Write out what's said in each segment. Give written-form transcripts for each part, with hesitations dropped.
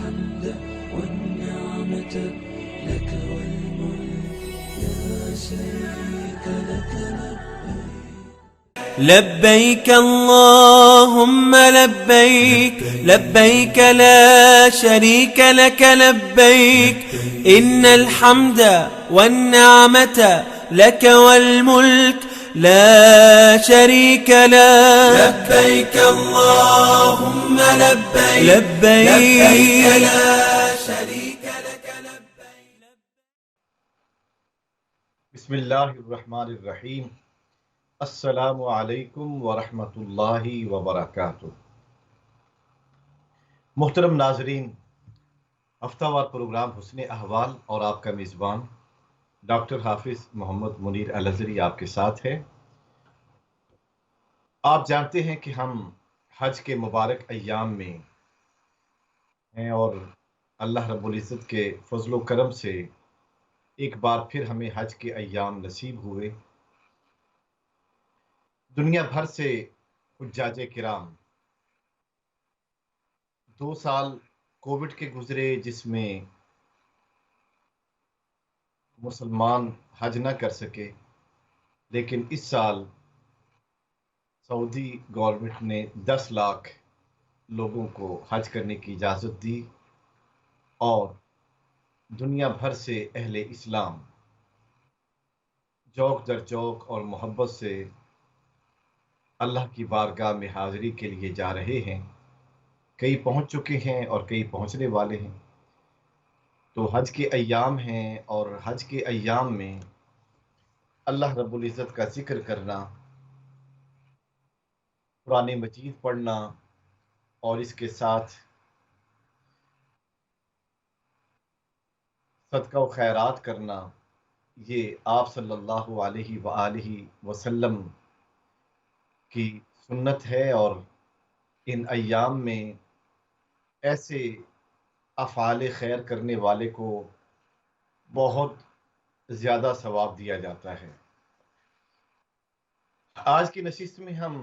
الحمد والنعمة لك والملك لا شريك لك لبيك اللهم لبيك لبيك لا شريك لك لبيك إن الحمد والنعمة لك والملك لا شريك لك. لبيك اللهم لبيك لبيك لا شريك لك لبيك. بسم اللہ الرحمن الرحیم۔ السلام علیکم ورحمۃ اللہ وبرکاتہ۔ محترم ناظرین، ہفتہ وار پروگرام حسن احوال اور آپ کا میزبان ڈاکٹر حافظ محمد منیر الازہری آپ کے ساتھ ہے۔ آپ جانتے ہیں کہ ہم حج کے مبارک ایام میں ہیں اور اللہ رب العزت کے فضل و کرم سے ایک بار پھر ہمیں حج کے ایام نصیب ہوئے۔ دنیا بھر سے حجاج کرام 2 سال کووڈ کے گزرے جس میں مسلمان حج نہ کر سکے، لیکن اس سال سعودی گورنمنٹ نے 10 لاکھ لوگوں کو حج کرنے کی اجازت دی اور دنیا بھر سے اہل اسلام چوک در چوک اور محبت سے اللہ کی بارگاہ میں حاضری کے لیے جا رہے ہیں۔ کئی پہنچ چکے ہیں اور کئی پہنچنے والے ہیں۔ تو حج کے ایام ہیں اور حج کے ایام میں اللہ رب العزت کا ذکر کرنا، قرآن مجید پڑھنا اور اس کے ساتھ صدقہ و خیرات کرنا، یہ آپ صلی اللہ علیہ وآلہ وسلم کی سنت ہے۔ اور ان ایام میں ایسے افعال خیر کرنے والے کو بہت زیادہ ثواب دیا جاتا ہے۔ آج کی نشست میں ہم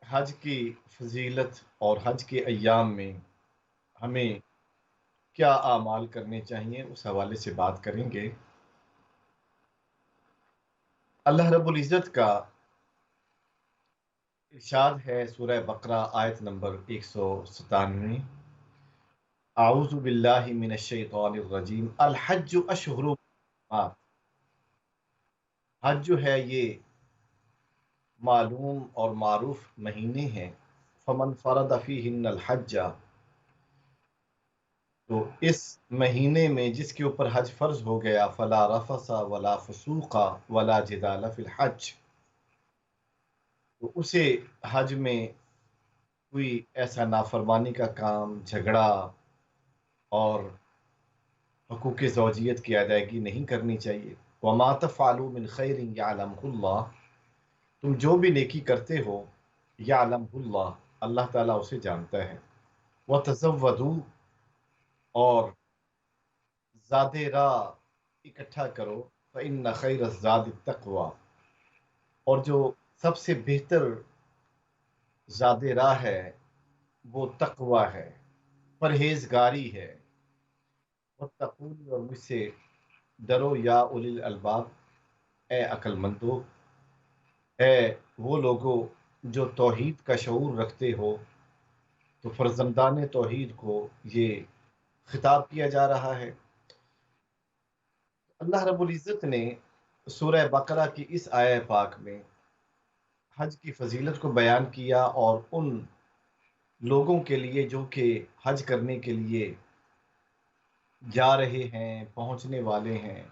حج کی فضیلت اور حج کے ایام میں ہمیں کیا اعمال کرنے چاہیے اس حوالے سے بات کریں گے۔ اللہ رب العزت کا ارشاد ہے سورہ بقرہ آیت نمبر 197، اعوذ باللہ من الشیطان الرجیم، الحج اشہر معلومات۔ حج جو ہے یہ معلوم اور معروف مہینے ہیں۔ فمن فرض فیہن الحج، تو اس مہینے میں جس کے اوپر حج فرض ہو گیا، فلا رفث ولا فسوق ولا جدال فی الحج، تو اسے حج میں کوئی ایسا نافرمانی کا کام، جھگڑا اور حقوق زوجیت کی ادائیگی نہیں کرنی چاہیے۔ وما تفعلوا من خیر یعلمہ اللہ، تم جو بھی نیکی کرتے ہو، یعلمہ اللہ، اللہ تعالیٰ اسے جانتا ہے۔ وتزودوا، اور زاد راہ اکٹھا کرو، فإن خیر الزاد التقوی، اور جو سب سے بہتر زاد راہ ہے وہ تقوی ہے، پرہیزگاری ہے۔ واتقونی، اور مجھ سے ڈرو، یا اولی الالباب، اے عقل مندو، اے وہ لوگوں جو توحید کا شعور رکھتے ہو۔ تو فرزندان توحید کو یہ خطاب کیا جا رہا ہے۔ اللہ رب العزت نے سورہ بقرہ کی اس آیہ پاک میں حج کی فضیلت کو بیان کیا اور ان لوگوں کے لیے جو کہ حج کرنے کے لیے جا رہے ہیں، پہنچنے والے ہیں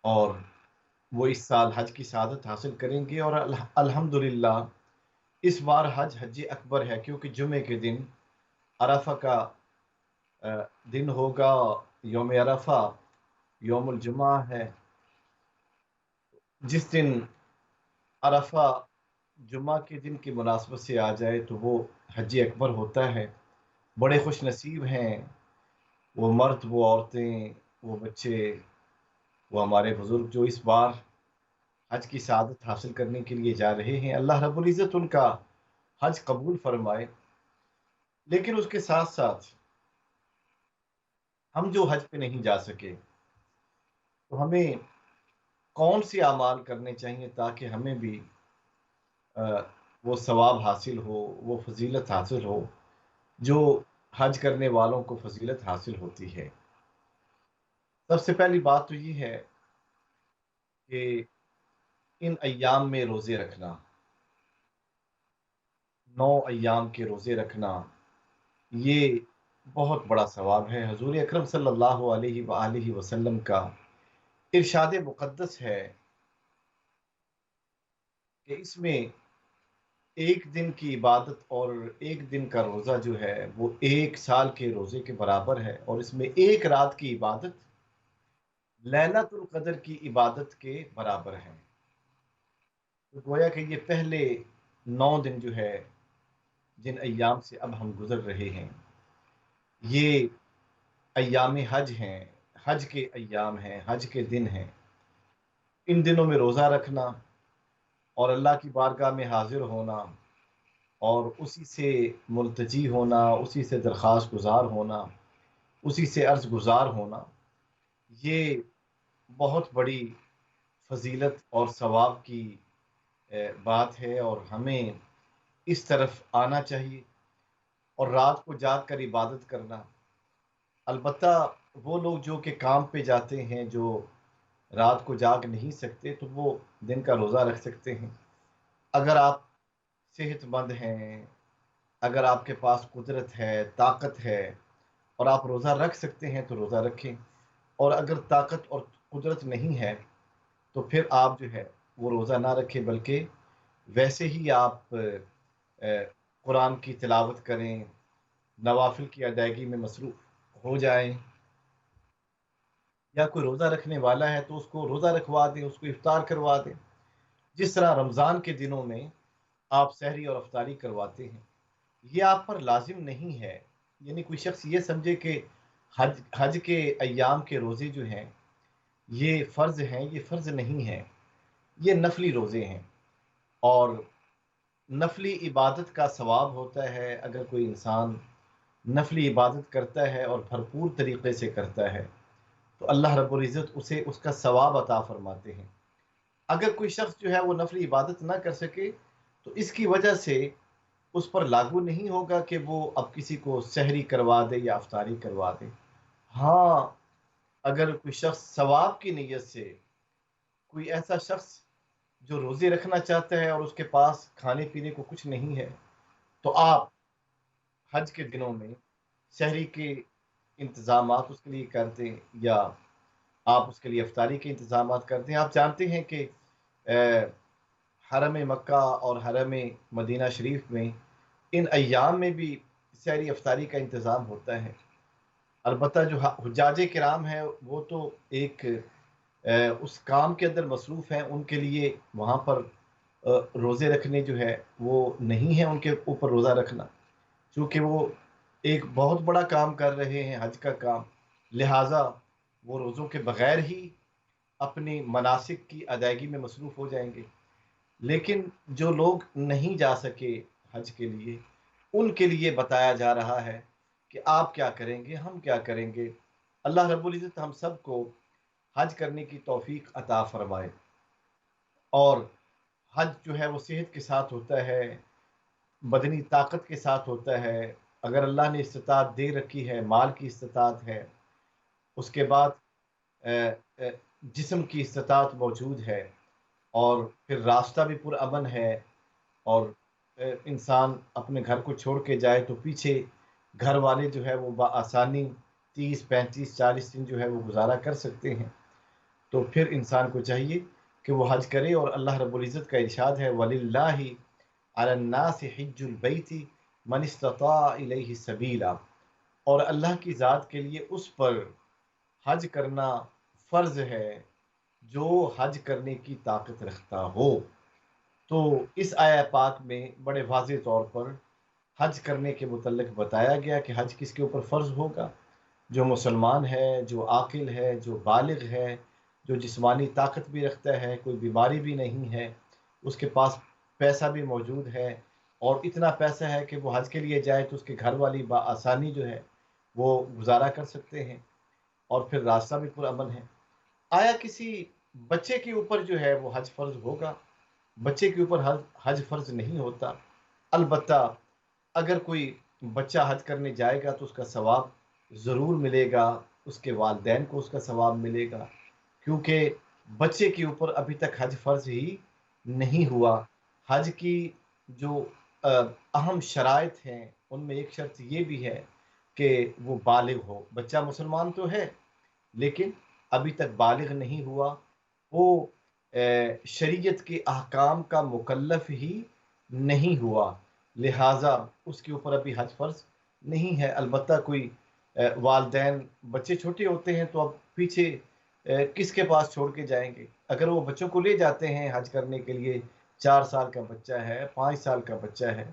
اور وہ اس سال حج کی سعادت حاصل کریں گے۔ اور الحمدللہ اس بار حج اکبر ہے، کیونکہ جمعے کے دن عرفہ کا دن ہوگا، یوم عرفہ یوم الجمعہ ہے۔ جس دن عرفہ جمعہ کے دن کی مناسبت سے آ جائے تو وہ حج اکبر ہوتا ہے۔ بڑے خوش نصیب ہیں وہ مرد، وہ عورتیں، وہ بچے، وہ ہمارے بزرگ جو اس بار حج کی سعادت حاصل کرنے کے لیے جا رہے ہیں۔ اللہ رب العزت ان کا حج قبول فرمائے۔ لیکن اس کے ساتھ ساتھ ہم جو حج پہ نہیں جا سکے تو ہمیں کون سے اعمال کرنے چاہیے تاکہ ہمیں بھی وہ ثواب حاصل ہو، وہ فضیلت حاصل ہو جو حج کرنے والوں کو فضیلت حاصل ہوتی ہے۔ سب سے پہلی بات تو یہ ہے کہ ان ایام میں روزے رکھنا، 9 ایام کے روزے رکھنا، یہ بہت بڑا ثواب ہے۔ حضور اکرم صلی اللہ علیہ وآلہ وسلم کا ارشاد مقدس ہے کہ اس میں ایک دن کی عبادت اور ایک دن کا روزہ جو ہے وہ 1 سال کے روزے کے برابر ہے، اور اس میں ایک رات کی عبادت لیلۃ القدر کی عبادت کے برابر ہے۔ تو گویا کہ یہ پہلے 9 دن جو ہے جن ایام سے اب ہم گزر رہے ہیں، یہ ایام حج ہیں، حج کے ایام ہیں، حج کے دن ہیں۔ ان دنوں میں روزہ رکھنا اور اللہ کی بارگاہ میں حاضر ہونا اور اسی سے ملتجی ہونا، اسی سے درخواست گزار ہونا، اسی سے عرض گزار ہونا، یہ بہت بڑی فضیلت اور ثواب کی بات ہے، اور ہمیں اس طرف آنا چاہیے اور رات کو جاگ کر عبادت کرنا۔ البتہ وہ لوگ جو کہ کام پہ جاتے ہیں، جو رات کو جاگ نہیں سکتے، تو وہ دن کا روزہ رکھ سکتے ہیں۔ اگر آپ صحت مند ہیں، اگر آپ کے پاس قدرت ہے، طاقت ہے اور آپ روزہ رکھ سکتے ہیں تو روزہ رکھیں، اور اگر طاقت اور قدرت نہیں ہے تو پھر آپ جو ہے وہ روزہ نہ رکھیں، بلکہ ویسے ہی آپ قرآن کی تلاوت کریں، نوافل کی ادائیگی میں مصروف ہو جائیں، یا کوئی روزہ رکھنے والا ہے تو اس کو روزہ رکھوا دیں، اس کو افطار کروا دیں، جس طرح رمضان کے دنوں میں آپ سحری اور افطاری کرواتے ہیں۔ یہ آپ پر لازم نہیں ہے، یعنی کوئی شخص یہ سمجھے کہ حج کے ایام کے روزے جو ہیں یہ فرض ہیں، یہ فرض نہیں ہیں، یہ نفلی روزے ہیں، اور نفلی عبادت کا ثواب ہوتا ہے اگر کوئی انسان نفلی عبادت کرتا ہے اور بھرپور طریقے سے کرتا ہے تو اللہ رب العزت اسے اس کا ثواب عطا فرماتے ہیں۔ اگر کوئی شخص جو ہے وہ نفلی عبادت نہ کر سکے تو اس کی وجہ سے اس پر لاگو نہیں ہوگا کہ وہ اب کسی کو سحری کروا دے یا افطاری کروا دے۔ ہاں، اگر کوئی شخص ثواب کی نیت سے، کوئی ایسا شخص جو روزے رکھنا چاہتا ہے اور اس کے پاس کھانے پینے کو کچھ نہیں ہے، تو آپ حج کے دنوں میں سحری کے انتظامات اس کے لیے کر دیں، یا آپ اس کے لیے افطاری کے انتظامات کر دیں۔ آپ جانتے ہیں کہ حرم مکہ اور حرم مدینہ شریف میں ان ایام میں بھی سحری افطاری کا انتظام ہوتا ہے۔ البتہ جو حجاج کرام ہیں وہ تو ایک اس کام کے اندر مصروف ہیں، ان کے لیے وہاں پر روزے رکھنے جو ہے وہ نہیں ہے ان کے اوپر روزہ رکھنا، چونکہ وہ ایک بہت بڑا کام کر رہے ہیں، حج کا کام، لہٰذا وہ روزوں کے بغیر ہی اپنی مناسک کی ادائیگی میں مصروف ہو جائیں گے۔ لیکن جو لوگ نہیں جا سکے حج کے لیے، ان کے لیے بتایا جا رہا ہے کہ آپ کیا کریں گے، ہم کیا کریں گے۔ اللہ رب العزت ہم سب کو حج کرنے کی توفیق عطا فرمائے، اور حج جو ہے وہ صحت کے ساتھ ہوتا ہے، بدنی طاقت کے ساتھ ہوتا ہے۔ اگر اللہ نے استطاعت دے رکھی ہے، مال کی استطاعت ہے، اس کے بعد جسم کی استطاعت موجود ہے، اور پھر راستہ بھی پرامن ہے، اور انسان اپنے گھر کو چھوڑ کے جائے تو پیچھے گھر والے جو ہے وہ بآسانی 30 35 40 دن جو ہے وہ گزارا کر سکتے ہیں، تو پھر انسان کو چاہیے کہ وہ حج کرے۔ اور اللہ رب العزت کا ارشاد ہے وَلِلَّهِ عَلَى النَّاسِ حِجُّ الْبَيْتِ مَنِ اسْتَطَاعَ إِلَيْهِ سَبِيلًا، اور اللہ کی ذات کے لیے اس پر حج کرنا فرض ہے جو حج کرنے کی طاقت رکھتا ہو۔ تو اس آیہ پاک میں بڑے واضح طور پر حج کرنے کے متعلق بتایا گیا کہ حج کس کے اوپر فرض ہوگا، جو مسلمان ہے، جو عاقل ہے، جو بالغ ہے، جو جسمانی طاقت بھی رکھتا ہے، کوئی بیماری بھی نہیں ہے، اس کے پاس پیسہ بھی موجود ہے، اور اتنا پیسہ ہے کہ وہ حج کے لیے جائے تو اس کے گھر والی بآسانی جو ہے وہ گزارا کر سکتے ہیں۔ اور پھر راستہ بھی پرامن ہے۔ آیا کسی بچے کے اوپر جو ہے وہ حج فرض ہوگا؟ بچے کے اوپر حج فرض نہیں ہوتا۔ البتہ اگر کوئی بچہ حج کرنے جائے گا تو اس کا ثواب ضرور ملے گا، اس کے والدین کو اس کا ثواب ملے گا، کیونکہ بچے کے اوپر ابھی تک حج فرض ہی نہیں ہوا۔ حج کی جو اہم شرائط ہیں ان میں ایک شرط یہ بھی ہے کہ وہ بالغ ہو۔ بچہ مسلمان تو ہے لیکن ابھی تک بالغ نہیں ہوا، وہ شریعت کے احکام کا مکلف ہی نہیں ہوا، لہٰذا اس کے اوپر ابھی حج فرض نہیں ہے۔ البتہ کوئی والدین بچے چھوٹے ہوتے ہیں تو اب پیچھے کس کے پاس چھوڑ کے جائیں گے؟ اگر وہ بچوں کو لے جاتے ہیں حج کرنے کے لیے، 4 سال کا بچہ ہے، 5 سال کا بچہ ہے،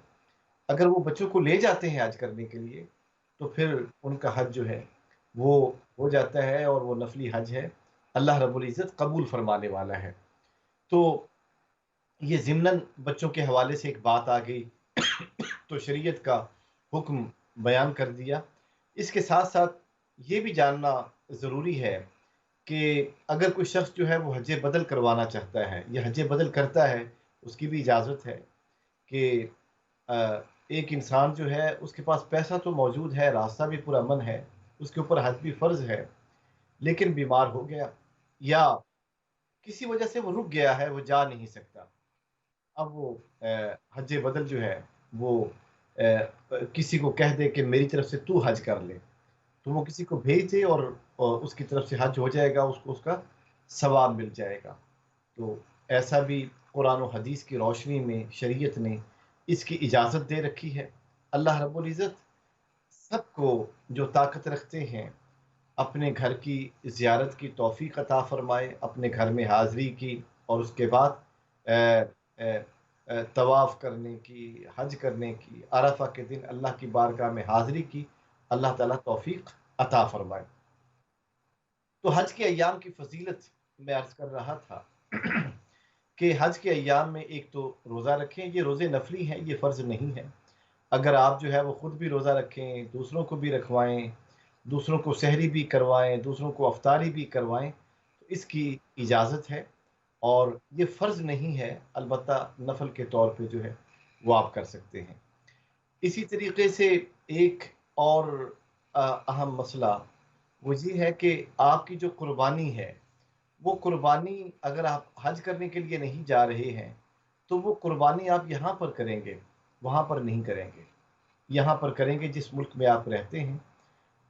اگر وہ بچوں کو لے جاتے ہیں حج کرنے کے لیے تو پھر ان کا حج جو ہے وہ ہو جاتا ہے، اور وہ نفلی حج ہے، اللہ رب العزت قبول فرمانے والا ہے۔ تو یہ ضمناً بچوں کے حوالے سے ایک بات آ گئی تو شریعت کا حکم بیان کر دیا۔ اس کے ساتھ ساتھ یہ بھی جاننا ضروری ہے کہ اگر کوئی شخص جو ہے وہ حج بدل کروانا چاہتا ہے یا حج بدل کرتا ہے، اس کی بھی اجازت ہے کہ ایک انسان جو ہے اس کے پاس پیسہ تو موجود ہے، راستہ بھی پرامن ہے، اس کے اوپر حج بھی فرض ہے، لیکن بیمار ہو گیا یا کسی وجہ سے وہ رک گیا ہے، وہ جا نہیں سکتا۔ اب وہ حج بدل جو ہے وہ کسی کو کہہ دے کہ میری طرف سے تو حج کر لے، تو وہ کسی کو بھیج دے اور اس کی طرف سے حج ہو جائے گا، اس کو اس کا ثواب مل جائے گا۔ تو ایسا بھی قرآن و حدیث کی روشنی میں شریعت نے اس کی اجازت دے رکھی ہے۔ اللہ رب العزت سب کو جو طاقت رکھتے ہیں اپنے گھر کی زیارت کی توفیق عطا فرمائے، اپنے گھر میں حاضری کی اور اس کے بعد طواف کرنے کی، حج کرنے کی، عرفہ کے دن اللہ کی بارگاہ میں حاضری کی، اللہ تعالیٰ توفیق عطا فرمائے۔ تو حج کے ایام کی فضیلت میں عرض کر رہا تھا کہ حج کے ایام میں ایک تو روزہ رکھیں، یہ روزے نفلی ہیں، یہ فرض نہیں ہے۔ اگر آپ جو ہے وہ خود بھی روزہ رکھیں، دوسروں کو بھی رکھوائیں، دوسروں کو سحری بھی کروائیں، دوسروں کو افطاری بھی کروائیں تو اس کی اجازت ہے، اور یہ فرض نہیں ہے، البتہ نفل کے طور پہ جو ہے وہ آپ کر سکتے ہیں۔ اسی طریقے سے ایک اور اہم مسئلہ وہ یہ ہے کہ آپ کی جو قربانی ہے، وہ قربانی اگر آپ حج کرنے کے لیے نہیں جا رہے ہیں تو وہ قربانی آپ یہاں پر کریں گے، وہاں پر نہیں کریں گے۔ یہاں پر کریں گے جس ملک میں آپ رہتے ہیں،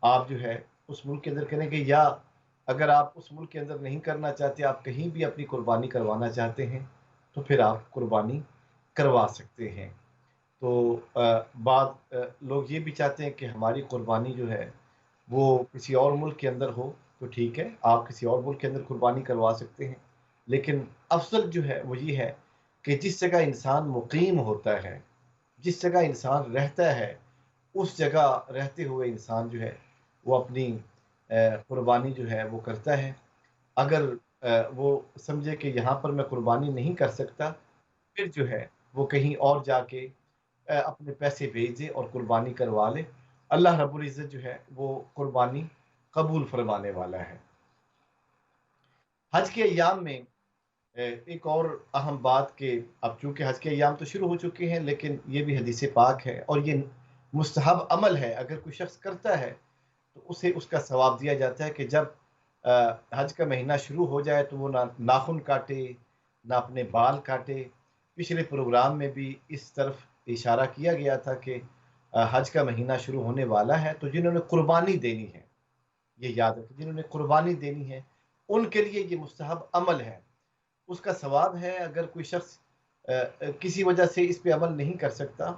آپ جو ہے اس ملک کے اندر کریں گے، یا اگر آپ اس ملک کے اندر نہیں کرنا چاہتے، آپ کہیں بھی اپنی قربانی کروانا چاہتے ہیں تو پھر آپ قربانی کروا سکتے ہیں۔ تو بعض لوگ یہ بھی چاہتے ہیں کہ ہماری قربانی جو ہے وہ کسی اور ملک کے اندر ہو، تو ٹھیک ہے، آپ کسی اور ملک کے اندر قربانی کروا سکتے ہیں، لیکن افضل جو ہے وہ یہ ہے کہ جس جگہ انسان مقیم ہوتا ہے، جس جگہ انسان رہتا ہے، اس جگہ رہتے ہوئے انسان جو ہے وہ اپنی قربانی جو ہے وہ کرتا ہے۔ اگر وہ سمجھے کہ یہاں پر میں قربانی نہیں کر سکتا، پھر جو ہے وہ کہیں اور جا کے اپنے پیسے بھیج دے اور قربانی کروا لے۔ اللہ رب العزت جو ہے وہ قربانی قبول فرمانے والا ہے۔ حج کے ایام میں ایک اور اہم بات کہ اب چونکہ حج کے ایام تو شروع ہو چکے ہیں، لیکن یہ بھی حدیث پاک ہے اور یہ مستحب عمل ہے، اگر کوئی شخص کرتا ہے تو اسے اس کا ثواب دیا جاتا ہے کہ جب حج کا مہینہ شروع ہو جائے تو وہ نہ ناخن کاٹے، نہ اپنے بال کاٹے۔ پچھلے پروگرام میں بھی اس طرف اشارہ کیا گیا تھا کہ حج کا مہینہ شروع ہونے والا ہے، تو جنہوں نے قربانی دینی ہے، یہ یاد رکھیں، جنہوں نے قربانی دینی ہے ان کے لیے یہ مستحب عمل ہے، اس کا ثواب ہے۔ اگر کوئی شخص کسی وجہ سے اس پہ عمل نہیں کر سکتا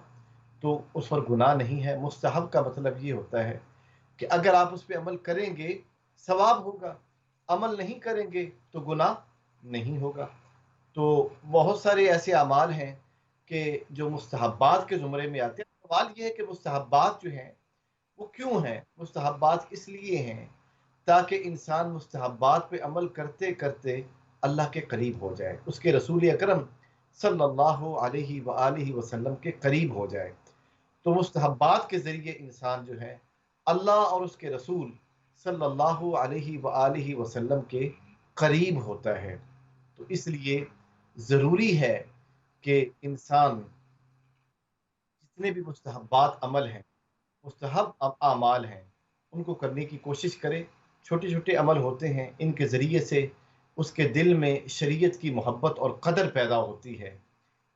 تو اس پر گناہ نہیں ہے۔ مستحب کا مطلب یہ ہوتا ہے کہ اگر آپ اس پہ عمل کریں گے ثواب ہوگا، عمل نہیں کریں گے تو گناہ نہیں ہوگا۔ تو بہت سارے ایسے اعمال ہیں کہ جو مستحبات کے زمرے میں آتے ہیں۔ سوال یہ ہے کہ مستحبات جو ہیں وہ کیوں ہیں؟ مستحبات اس لیے ہیں تاکہ انسان مستحبات پہ عمل کرتے کرتے اللہ کے قریب ہو جائے، اس کے رسول اکرم صلی اللہ علیہ وآلہ وسلم کے قریب ہو جائے۔ تو مستحبات کے ذریعے انسان جو ہے اللہ اور اس کے رسول صلی اللہ علیہ وآلہ وسلم کے قریب ہوتا ہے۔ تو اس لیے ضروری ہے کہ انسان جتنے بھی مستحبات عمل ہیں، مستحب اعمال ہیں، ان کو کرنے کی کوشش کرے۔ چھوٹے چھوٹے عمل ہوتے ہیں، ان کے ذریعے سے اس کے دل میں شریعت کی محبت اور قدر پیدا ہوتی ہے۔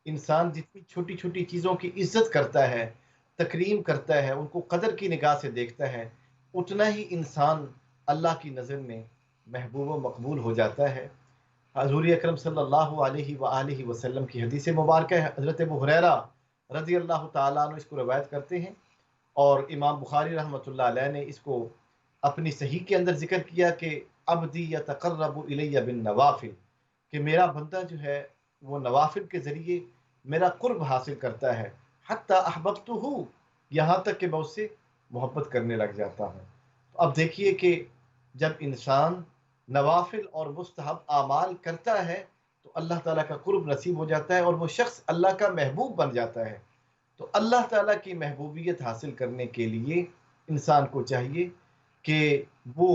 انسان جتنی چھوٹی چھوٹی چیزوں کی عزت کرتا ہے، تکریم کرتا ہے، ان کو قدر کی نگاہ سے دیکھتا ہے، اتنا ہی انسان اللہ کی نظر میں محبوب و مقبول ہو جاتا ہے۔ حضور اکرم صلی اللہ علیہ وآلہ وسلم کی حدیث مبارکہ ہے، حضرت ابو ہریرہ رضی اللہ تعالیٰ عنہ اس کو روایت کرتے ہیں، اور امام بخاری رحمۃ اللہ علیہ نے اس کو اپنی صحیح کے اندر ذکر کیا کہ عبدی یتقرب الی بالنوافل، کہ میرا بندہ جو ہے وہ نوافل کے ذریعے میرا قرب حاصل کرتا ہے، حتی احببتہ، یہاں تک کہ میں اس سے محبت کرنے لگ جاتا ہوں۔ تو اب دیکھیے کہ جب انسان نوافل اور مستحب اعمال کرتا ہے تو اللہ تعالیٰ کا قرب نصیب ہو جاتا ہے، اور وہ شخص اللہ کا محبوب بن جاتا ہے۔ تو اللہ تعالیٰ کی محبوبیت حاصل کرنے کے لیے انسان کو چاہیے کہ وہ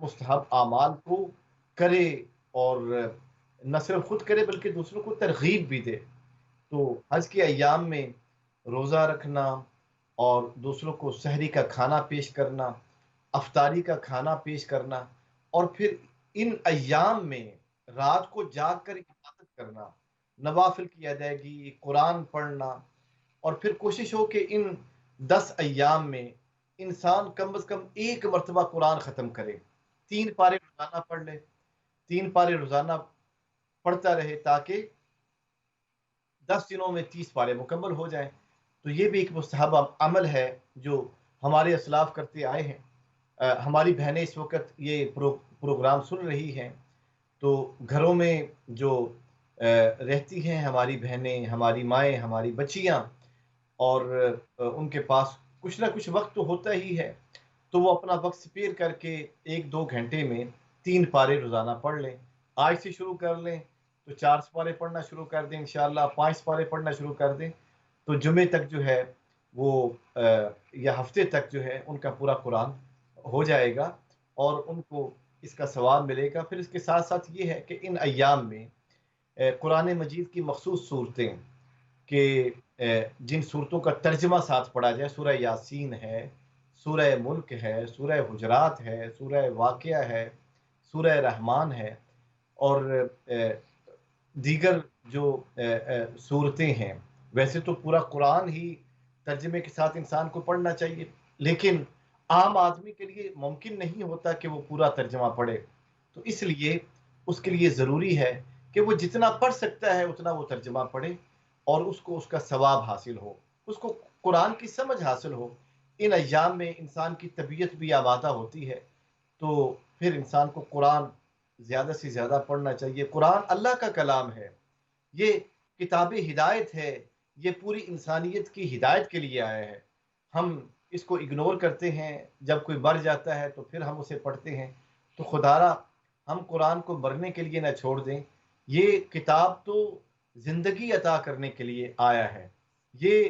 مستحب اعمال کو کرے، اور نہ صرف خود کرے بلکہ دوسروں کو ترغیب بھی دے۔ تو حج کے ایام میں روزہ رکھنا، اور دوسروں کو سحری کا کھانا پیش کرنا، افطاری کا کھانا پیش کرنا، اور پھر ان ایام میں رات کو جاگ کر عبادت کرنا، نوافل کی ادائیگی، قرآن پڑھنا، اور پھر کوشش ہو کہ ان 10 ایام میں انسان کم از کم ایک مرتبہ قرآن ختم کرے، 3 پارے روزانہ پڑھ لے، 3 پارے روزانہ پڑھتا رہے، تاکہ 10 دنوں میں 30 پارے مکمل ہو جائیں۔ تو یہ بھی ایک مستحب عمل ہے جو ہمارے اسلاف کرتے آئے ہیں۔ ہماری بہنیں اس وقت یہ پروگرام سن رہی ہیں، تو گھروں میں جو رہتی ہیں ہماری بہنیں، ہماری مائیں، ہماری بچیاں، اور ان کے پاس کچھ نہ کچھ وقت تو ہوتا ہی ہے، تو وہ اپنا وقت سپیر کر کے 1-2 گھنٹے میں 3 پارے روزانہ پڑھ لیں۔ آج سے شروع کر لیں تو 4 پارے پڑھنا شروع کر دیں، انشاءاللہ 5 پارے پڑھنا شروع کر دیں، تو جمعے تک جو ہے وہ یا ہفتے تک جو ہے ان کا پورا قرآن ہو جائے گا، اور ان کو اس کا ثواب ملے گا۔ پھر اس کے ساتھ ساتھ یہ ہے کہ ان ایام میں قرآن مجید کی مخصوص صورتیں، کہ جن صورتوں کا ترجمہ ساتھ پڑھا جائے، سورہ یاسین ہے، سورہ ملک ہے، سورہ حجرات ہے، سورہ واقعہ ہے، سورہ رحمان ہے، اور دیگر جو صورتیں ہیں۔ ویسے تو پورا قرآن ہی ترجمے کے ساتھ انسان کو پڑھنا چاہیے، لیکن عام آدمی کے لیے ممکن نہیں ہوتا کہ وہ پورا ترجمہ پڑھے، تو اس لیے اس کے لیے ضروری ہے کہ وہ جتنا پڑھ سکتا ہے اتنا وہ ترجمہ پڑھے، اور اس کو اس کا ثواب حاصل ہو، اس کو قرآن کی سمجھ حاصل ہو۔ ان ایام میں انسان کی طبیعت بھی آمادہ ہوتی ہے، تو پھر انسان کو قرآن زیادہ سے زیادہ پڑھنا چاہیے۔ قرآن اللہ کا کلام ہے، یہ کتاب ہدایت ہے، یہ پوری انسانیت کی ہدایت کے لیے آیا ہے۔ ہم اس کو اگنور کرتے ہیں، جب کوئی مر جاتا ہے تو پھر ہم اسے پڑھتے ہیں، تو خدارا ہم قرآن کو مرنے کے لیے نہ چھوڑ دیں۔ یہ کتاب تو زندگی عطا کرنے کے لیے آیا ہے، یہ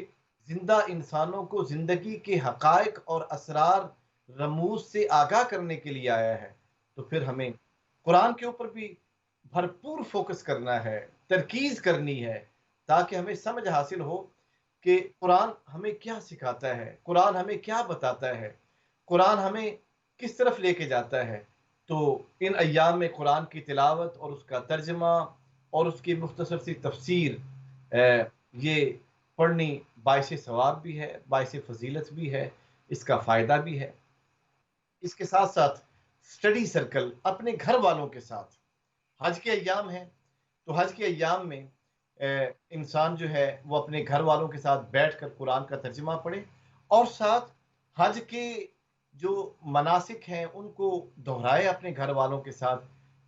زندہ انسانوں کو زندگی کے حقائق اور اسرار رموز سے آگاہ کرنے کے لیے آیا ہے۔ تو پھر ہمیں قرآن کے اوپر بھی بھرپور فوکس کرنا ہے، ترکیز کرنی ہے، تاکہ ہمیں سمجھ حاصل ہو کہ قرآن ہمیں کیا سکھاتا ہے، قرآن ہمیں کیا بتاتا ہے، قرآن ہمیں کس طرف لے کے جاتا ہے۔ تو ان ایام میں قرآن کی تلاوت اور اس کا ترجمہ اور اس کی مختصر سی تفسیر، یہ پڑھنی باعث ثواب بھی ہے، باعث فضیلت بھی ہے، اس کا فائدہ بھی ہے۔ اس کے ساتھ ساتھ اسٹڈی سرکل اپنے گھر والوں کے ساتھ، حج کے ایام ہیں تو حج کے ایام میں انسان جو ہے وہ اپنے گھر والوں کے ساتھ بیٹھ کر قرآن کا ترجمہ پڑھے، اور ساتھ حج کے جو مناسک ہیں ان کو دہرائے اپنے گھر والوں کے ساتھ،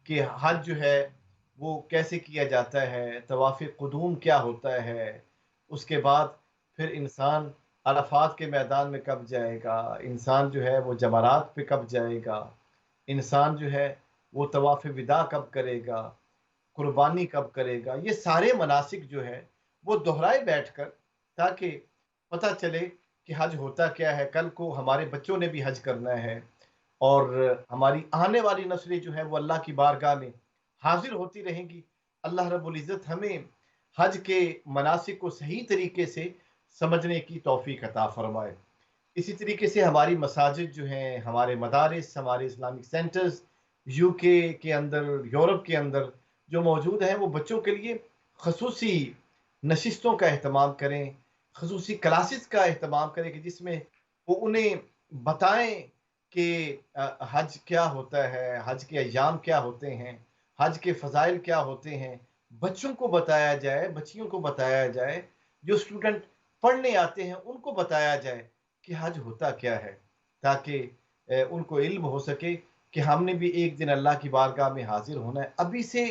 کہ حج جو ہے وہ کیسے کیا جاتا ہے، طواف قدوم کیا ہوتا ہے، اس کے بعد پھر انسان عرفات کے میدان میں کب جائے گا، انسان جو ہے وہ جمرات پہ کب جائے گا، انسان جو ہے وہ طواف وداع کب کرے گا، قربانی کب کرے گا، یہ سارے مناسک جو ہے وہ دہرائے بیٹھ کر، تاکہ پتہ چلے کہ حج ہوتا کیا ہے۔ کل کو ہمارے بچوں نے بھی حج کرنا ہے، اور ہماری آنے والی نسلیں جو ہے وہ اللہ کی بارگاہ میں حاضر ہوتی رہیں گی۔ اللہ رب العزت ہمیں حج کے مناسک کو صحیح طریقے سے سمجھنے کی توفیق عطا فرمائے۔ اسی طریقے سے ہماری مساجد جو ہیں، ہمارے مدارس، ہمارے اسلامک سینٹرز UK کے اندر، یورپ کے اندر جو موجود ہیں، وہ بچوں کے لیے خصوصی نشستوں کا اہتمام کریں، خصوصی کلاسز کا اہتمام کریں کہ جس میں وہ انہیں بتائیں کہ حج کیا ہوتا ہے، حج کے ایام کیا ہوتے ہیں، حج کے فضائل کیا ہوتے ہیں۔ بچوں کو بتایا جائے، بچیوں کو بتایا جائے، جو اسٹوڈنٹ پڑھنے آتے ہیں ان کو بتایا جائے کہ حج ہوتا کیا ہے، تاکہ ان کو علم ہو سکے کہ ہم نے بھی ایک دن اللہ کی بارگاہ میں حاضر ہونا ہے۔ ابھی سے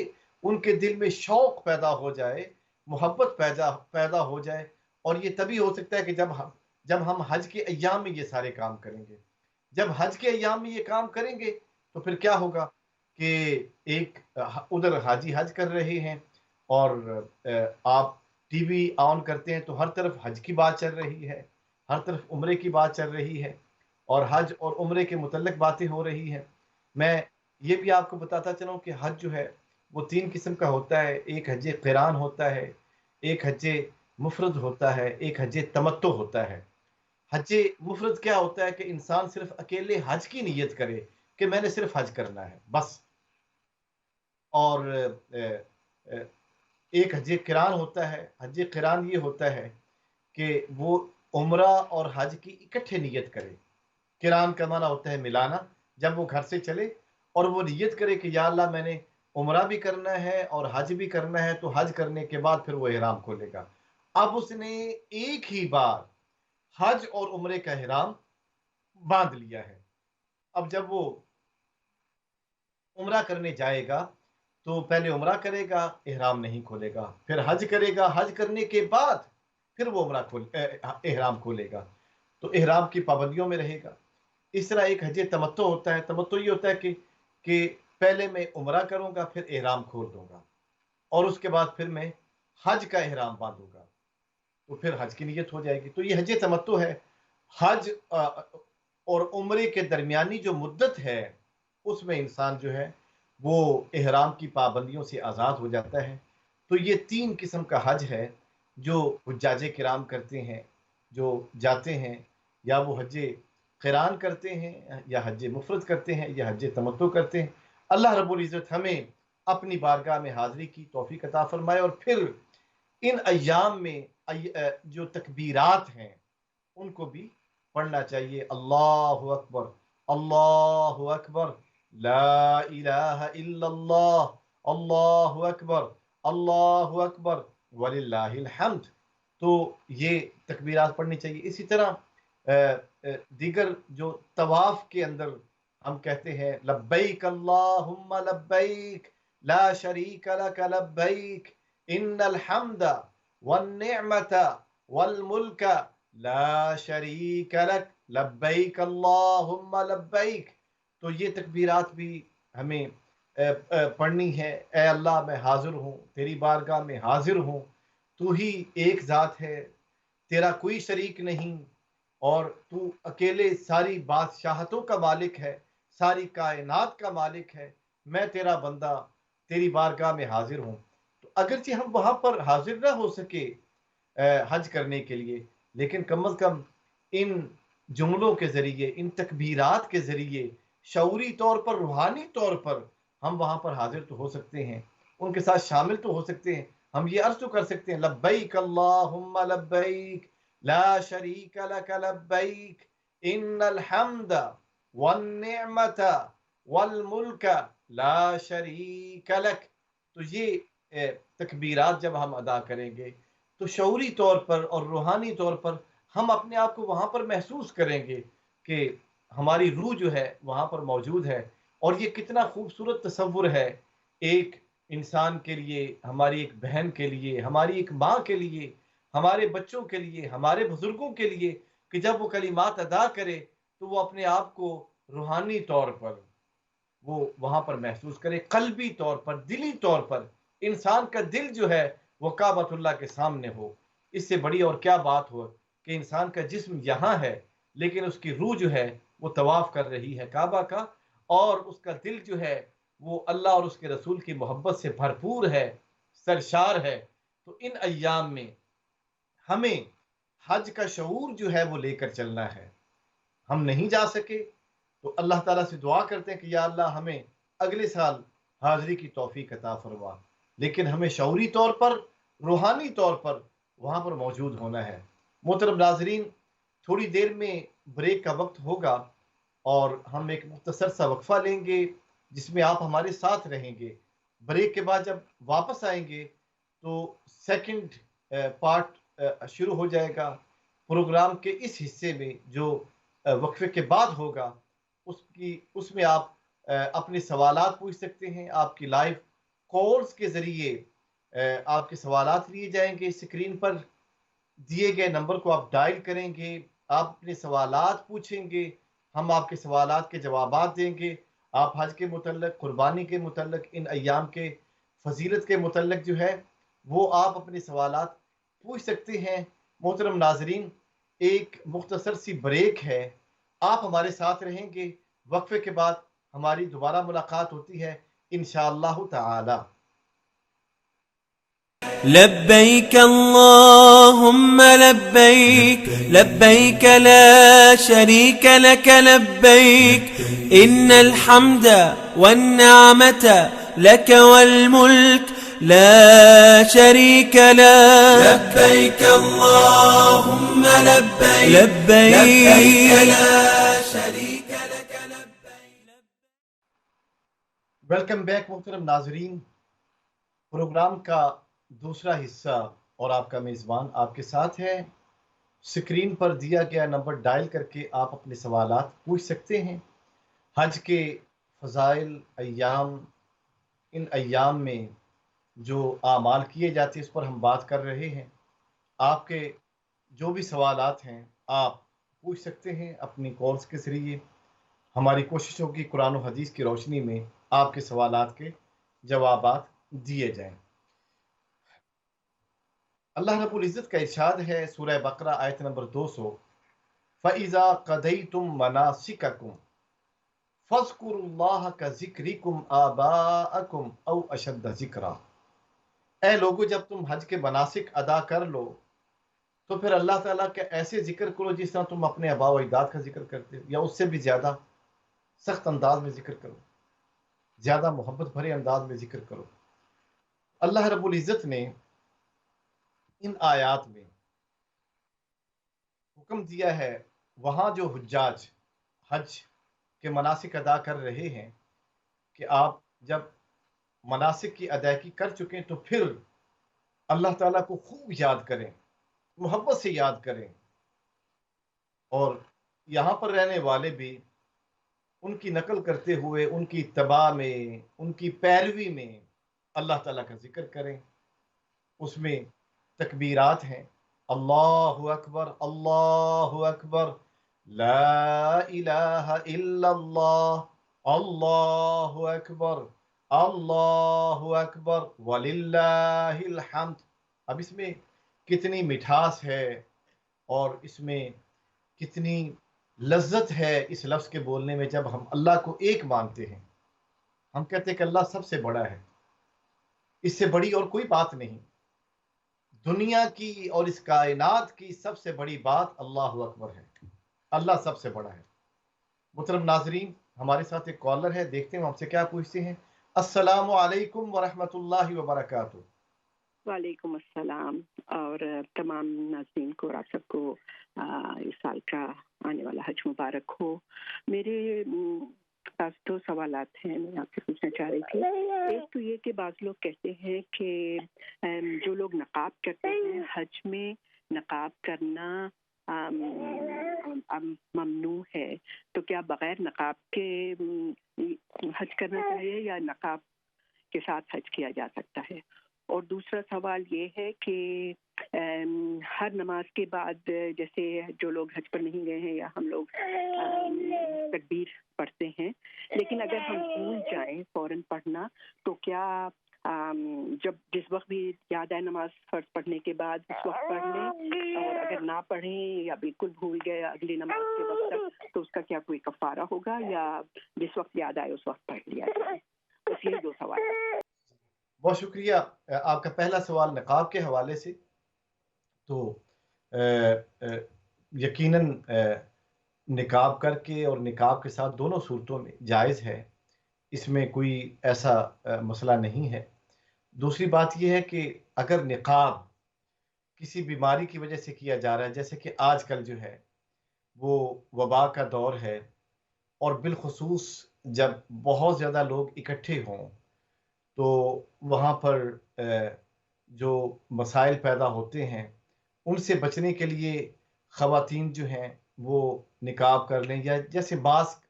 ان کے دل میں شوق پیدا ہو جائے، محبت پیدا ہو جائے، اور یہ تبھی ہو سکتا ہے کہ جب ہم حج کے ایام میں یہ سارے کام کریں گے۔ جب حج کے ایام میں یہ کام کریں گے تو پھر کیا ہوگا کہ ایک ادھر حاجی حج کر رہے ہیں اور آپ ٹی وی آن کرتے ہیں تو ہر طرف حج کی بات چل رہی ہے، ہر طرف عمرے کی بات چل رہی ہے، اور حج اور عمرے کے متعلق باتیں ہو رہی ہیں۔ میں یہ بھی آپ کو بتاتا چلوں کہ حج جو ہے وہ 3 قسم کا ہوتا ہے۔ ایک حج قران ہوتا ہے، ایک حج مفرد ہوتا ہے، ایک حج تمتع ہوتا ہے۔ حج مفرد کیا ہوتا ہے کہ انسان صرف اکیلے حج کی نیت کرے کہ میں نے صرف حج کرنا ہے بس، اور ایک حج قران ہوتا ہے۔ حج قران یہ ہوتا ہے کہ وہ عمرہ اور حج کی اکٹھے نیت کرے۔ قران کا معنی ہوتا ہے ملانا، جب وہ گھر سے چلے اور وہ نیت کرے کہ یا اللہ میں نے عمرہ بھی کرنا ہے اور حج بھی کرنا ہے، تو حج کرنے کے بعد پھر وہ احرام کھولے گا۔ اب اس نے ایک ہی بار حج اور عمرے کا احرام باندھ لیا ہے۔ اب جب وہ عمرہ کرنے جائے گا تو پہلے عمرہ کرے گا، احرام نہیں کھولے گا، پھر حج کرے گا، حج کرنے کے بعد پھر وہ احرام کھولے گا، تو احرام کی پابندیوں میں رہے گا۔ اس طرح ایک حج تمتع ہوتا ہے۔ تمتع یہ ہوتا ہے کہ پہلے میں عمرہ کروں گا، پھر احرام کھول دوں گا، اور اس کے بعد پھر میں حج کا احرام باندھوں گا، تو پھر حج کی نیت ہو جائے گی۔ تو یہ حج تمتع ہے۔ حج اور عمرے کے درمیانی جو مدت ہے اس میں انسان جو ہے وہ احرام کی پابندیوں سے آزاد ہو جاتا ہے۔ تو یہ 3 قسم کا حج ہے جو حجاج کرام کرتے ہیں، جو جاتے ہیں، یا وہ حج قران کرتے ہیں، یا حج مفرد کرتے ہیں، یا حج تمتع کرتے ہیں۔ اللہ رب العزت ہمیں اپنی بارگاہ میں حاضری کی توفیق عطا فرمائے، اور پھر ان ایام میں جو تکبیرات ہیں ان کو بھی پڑھنا چاہیے۔ اللہ اکبر، اللہ اکبر، لا الہ الا اللہ، اللہ اکبر، اللہ اکبر، وللہ الحمد۔ تو یہ تکبیرات پڑھنی چاہیے۔ اسی طرح دیگر جو طواف کے اندر ہم کہتے ہیں لبیک اللہم لبیک لا شریک لک لبیک ان الحمد والنعمت والملک لا شریک لک لبیک اللہم لبیک، تو یہ تکبیرات بھی ہمیں پڑھنی ہے۔ اے اللہ میں حاضر ہوں، تیری بارگاہ میں حاضر ہوں، تو ہی ایک ذات ہے، تیرا کوئی شریک نہیں، اور تو اکیلے ساری بادشاہتوں کا مالک ہے، ساری کائنات کا مالک ہے، میں تیرا بندہ تیری بارگاہ میں حاضر ہوں۔ تو اگرچہ ہم وہاں پر حاضر نہ ہو سکے حج کرنے کے لیے، لیکن کم از کم ان جملوں کے ذریعے، ان تکبیرات کے ذریعے شعوری طور پر، روحانی طور پر ہم وہاں پر حاضر تو ہو سکتے ہیں، ان کے ساتھ شامل تو ہو سکتے ہیں۔ ہم یہ عرض تو کر سکتے ہیں لبیک اللہم لبیک لا شریک لک لبیک ان الحمد والنعمت والملک لا شریک لک۔ تو یہ تکبیرات جب ہم ادا کریں گے تو شعوری طور پر اور روحانی طور پر ہم اپنے آپ کو وہاں پر محسوس کریں گے کہ ہماری روح جو ہے وہاں پر موجود ہے۔ اور یہ کتنا خوبصورت تصور ہے ایک انسان کے لیے، ہماری ایک بہن کے لیے، ہماری ایک ماں کے لیے، ہمارے بچوں کے لیے، ہمارے بزرگوں کے لیے، کہ جب وہ کلمات ادا کرے تو وہ اپنے آپ کو روحانی طور پر وہ وہاں پر محسوس کرے، قلبی طور پر، دلی طور پر انسان کا دل جو ہے وہ کعبۃ اللہ کے سامنے ہو۔ اس سے بڑی اور کیا بات ہو کہ انسان کا جسم یہاں ہے لیکن اس کی روح جو ہے وہ طواف کر رہی ہے کعبہ کا، اور اس کا دل جو ہے وہ اللہ اور اس کے رسول کی محبت سے بھرپور ہے، سرشار ہے، تو ان ایام میں ہمیں حج کا شعور جو ہے وہ لے کر چلنا ہے۔ ہم نہیں جا سکے تو اللہ تعالیٰ سے دعا کرتے ہیں کہ یا اللہ ہمیں اگلے سال حاضری کی توفیق عطا فرما، لیکن ہمیں شعوری طور پر، روحانی طور پر وہاں پر موجود ہونا ہے۔ محترم ناظرین، تھوڑی دیر میں بریک کا وقت ہوگا اور ہم ایک مختصر سا وقفہ لیں گے جس میں آپ ہمارے ساتھ رہیں گے۔ بریک کے بعد جب واپس آئیں گے تو سیکنڈ پارٹ شروع ہو جائے گا پروگرام کے اس حصے میں جو وقفے کے بعد ہوگا۔ اس میں آپ اپنے سوالات پوچھ سکتے ہیں، آپ کی لائیو کالز کے ذریعے آپ کے سوالات لیے جائیں گے۔ اسکرین پر دیے گئے نمبر کو آپ ڈائل کریں گے، آپ اپنے سوالات پوچھیں گے، ہم آپ کے سوالات کے جوابات دیں گے۔ آپ حج کے متعلق، قربانی کے متعلق، ان ایام کے فضیلت کے متعلق جو ہے وہ آپ اپنے سوالات پوچھ سکتے ہیں۔ محترم ناظرین، ایک مختصر سی بریک ہے، آپ ہمارے ساتھ رہیں گے۔ وقفے کے بعد ہماری دوبارہ ملاقات ہوتی ہے انشاءاللہ تعالی۔ لبيك اللهم لبيك لبيك لا شريك لك لبيك إن الحمد والنعمة لك والملك لا شريك لك لبيك اللهم لبيك لبيك لا شريك لك لبيك۔ ویلکم بیک محترم ناظرین، پروگرام کا دوسرا حصہ اور آپ کا میزبان آپ کے ساتھ ہے۔ سکرین پر دیا گیا نمبر ڈائل کر کے آپ اپنے سوالات پوچھ سکتے ہیں۔ حج کے فضائل، ایام، ان ایام میں جو اعمال کیے جاتے ہیں اس پر ہم بات کر رہے ہیں۔ آپ کے جو بھی سوالات ہیں آپ پوچھ سکتے ہیں اپنی کالز کے ذریعے۔ ہماری کوشش ہوگی قرآن و حدیث کی روشنی میں آپ کے سوالات کے جوابات دیے جائیں۔ اللہ رب العزت کا ارشاد ہے سورہ بقرہ آیت نمبر 200، فَإِذَا قَضَيْتُم مَّنَاسِكَكُمْ فَاذْكُرُوا اللَّهَ كَذِكْرِكُمْ آبَاءَكُمْ أَوْ أَشَدَّ ذِكْرًا۔ اے لوگو، جب تم حج کے مناسک ادا کر لو تو پھر اللہ تعالیٰ کے ایسے ذکر کرو جس طرح تم اپنے آباء و اجداد کا ذکر کرتے ہو، یا اس سے بھی زیادہ سخت انداز میں ذکر کرو، زیادہ محبت بھرے انداز میں ذکر کرو۔ اللہ رب العزت نے ان آیات میں حکم دیا ہے وہاں جو حجاج حج کے مناسک ادا کر رہے ہیں کہ آپ جب مناسک کی ادائیگی کر چکیں تو پھر اللہ تعالیٰ کو خوب یاد کریں، محبت سے یاد کریں، اور یہاں پر رہنے والے بھی ان کی نقل کرتے ہوئے ان کی اتباع میں، ان کی پیروی میں اللہ تعالیٰ کا ذکر کریں۔ اس میں تکبیرات ہیں، اللہ اکبر، اللہ اکبر، لا الہ الا اللہ، اللہ اکبر، اللہ اکبر، وللہ الحمد۔ اب اس میں کتنی مٹھاس ہے اور اس میں کتنی لذت ہے اس لفظ کے بولنے میں، جب ہم اللہ کو ایک مانتے ہیں۔ ہم کہتے ہیں کہ اللہ سب سے بڑا ہے، اس سے بڑی اور کوئی بات نہیں۔ دنیا کی اور اس کائنات کی سب سے بڑی بات اللہ اکبر ہے، اللہ سب سے بڑا ہے۔ محترم ناظرین، ہمارے ساتھ ایک کالر ہے، دیکھتے ہیں ہم سے کیا پوچھتے ہیں۔ السلام علیکم ورحمۃ اللہ وبرکاتہ۔ وعلیکم السلام، اور تمام ناظرین کو اور آپ سب کو اس سال کا آنے والا حج مبارک ہو۔ میرے پاس دو سوالات ہیں، میں آپ سے پوچھنا چاہ رہی تھی۔ ایک تو یہ کہ بعض لوگ کہتے ہیں کہ جو لوگ نقاب کرتے ہیں حج میں، نقاب کرنا ممنوع ہے، تو کیا بغیر نقاب کے حج کرنا چاہیے یا نقاب کے ساتھ حج کیا جا سکتا ہے؟ اور دوسرا سوال یہ ہے کہ ہر نماز کے بعد، جیسے جو لوگ حج پر نہیں گئے ہیں یا ہم لوگ تکبیر پڑھتے ہیں، لیکن اگر ہم بھول جائیں فوراً پڑھنا، تو کیا جب جس وقت بھی یاد آئے نماز فرض پڑھنے کے بعد اس وقت پڑھ لیں، اور اگر نہ پڑھیں یا بالکل بھول گئے اگلی نماز کے وقت تک تو اس کا کیا کوئی کفارہ ہوگا، یا جس وقت یاد آئے اس وقت پڑھ لیا جائے؟ بس یہی 2 سوال ہیں۔ بہت شکریہ۔ آپ کا پہلا سوال نقاب کے حوالے سے، تو یقیناً نقاب کر کے اور نقاب کے ساتھ دونوں صورتوں میں جائز ہے، اس میں کوئی ایسا مسئلہ نہیں ہے۔ دوسری بات یہ ہے کہ اگر نقاب کسی بیماری کی وجہ سے کیا جا رہا ہے، جیسے کہ آج کل جو ہے وہ وبا کا دور ہے، اور بالخصوص جب بہت زیادہ لوگ اکٹھے ہوں تو وہاں پر جو مسائل پیدا ہوتے ہیں ان سے بچنے کے لیے خواتین جو ہیں وہ نقاب کر لیں، یا جیسے ماسک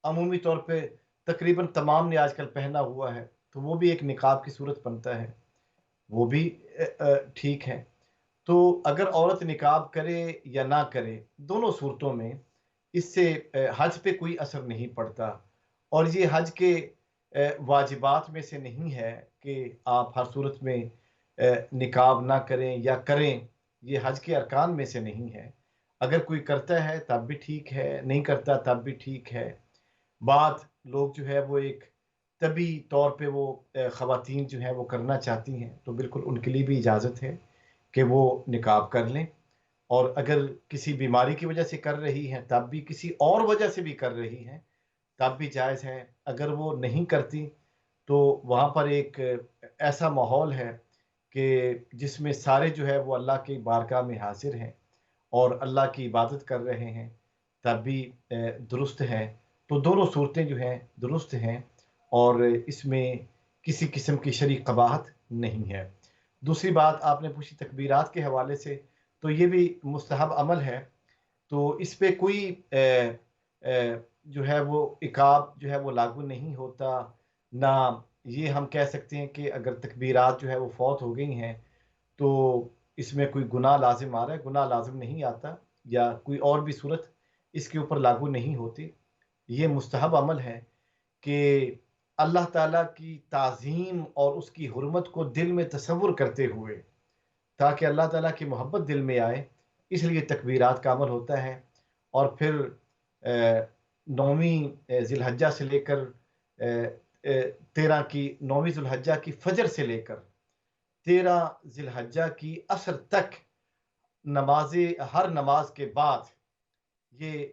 عمومی طور پہ تقریباً تمام نے آج کل پہنا ہوا ہے، تو وہ بھی ایک نقاب کی صورت بنتا ہے، وہ بھی ٹھیک ہے۔ تو اگر عورت نقاب کرے یا نہ کرے، دونوں صورتوں میں اس سے حج پہ کوئی اثر نہیں پڑتا، اور یہ حج کے واجبات میں سے نہیں ہے کہ آپ ہر صورت میں نقاب نہ کریں یا کریں، یہ حج کے ارکان میں سے نہیں ہے۔ اگر کوئی کرتا ہے تب بھی ٹھیک ہے، نہیں کرتا تب بھی ٹھیک ہے۔ بعض لوگ جو ہے وہ ایک طبی طور پہ وہ خواتین جو ہیں وہ کرنا چاہتی ہیں، تو بالکل ان کے لیے بھی اجازت ہے کہ وہ نقاب کر لیں، اور اگر کسی بیماری کی وجہ سے کر رہی ہیں تب بھی، کسی اور وجہ سے بھی کر رہی ہیں تب بھی جائز ہے۔ اگر وہ نہیں کرتی تو وہاں پر ایک ایسا ماحول ہے کہ جس میں سارے جو ہے وہ اللہ کی بارگاہ میں حاضر ہیں اور اللہ کی عبادت کر رہے ہیں، تب بھی درست ہے۔ تو دونوں صورتیں جو ہیں درست ہیں، اور اس میں کسی قسم کی شرعی قباحت نہیں ہے۔ دوسری بات آپ نے پوچھی تکبیرات کے حوالے سے، تو یہ بھی مستحب عمل ہے، تو اس پہ کوئی جو ہے وہ عقاب جو ہے وہ لاگو نہیں ہوتا، نہ یہ ہم کہہ سکتے ہیں کہ اگر تکبیرات جو ہے وہ فوت ہو گئی ہیں تو اس میں کوئی گناہ لازم آ رہا ہے، گناہ لازم نہیں آتا، یا کوئی اور بھی صورت اس کے اوپر لاگو نہیں ہوتی۔ یہ مستحب عمل ہے کہ اللہ تعالیٰ کی تعظیم اور اس کی حرمت کو دل میں تصور کرتے ہوئے، تاکہ اللہ تعالیٰ کی محبت دل میں آئے، اس لیے تکبیرات کا عمل ہوتا ہے۔ اور پھر 9ویں ذی الحجہ سے لے کر 9ویں ذی الحجہ کی فجر سے لے کر 13 ذی الحجہ کی عصر تک ہر نماز کے بعد یہ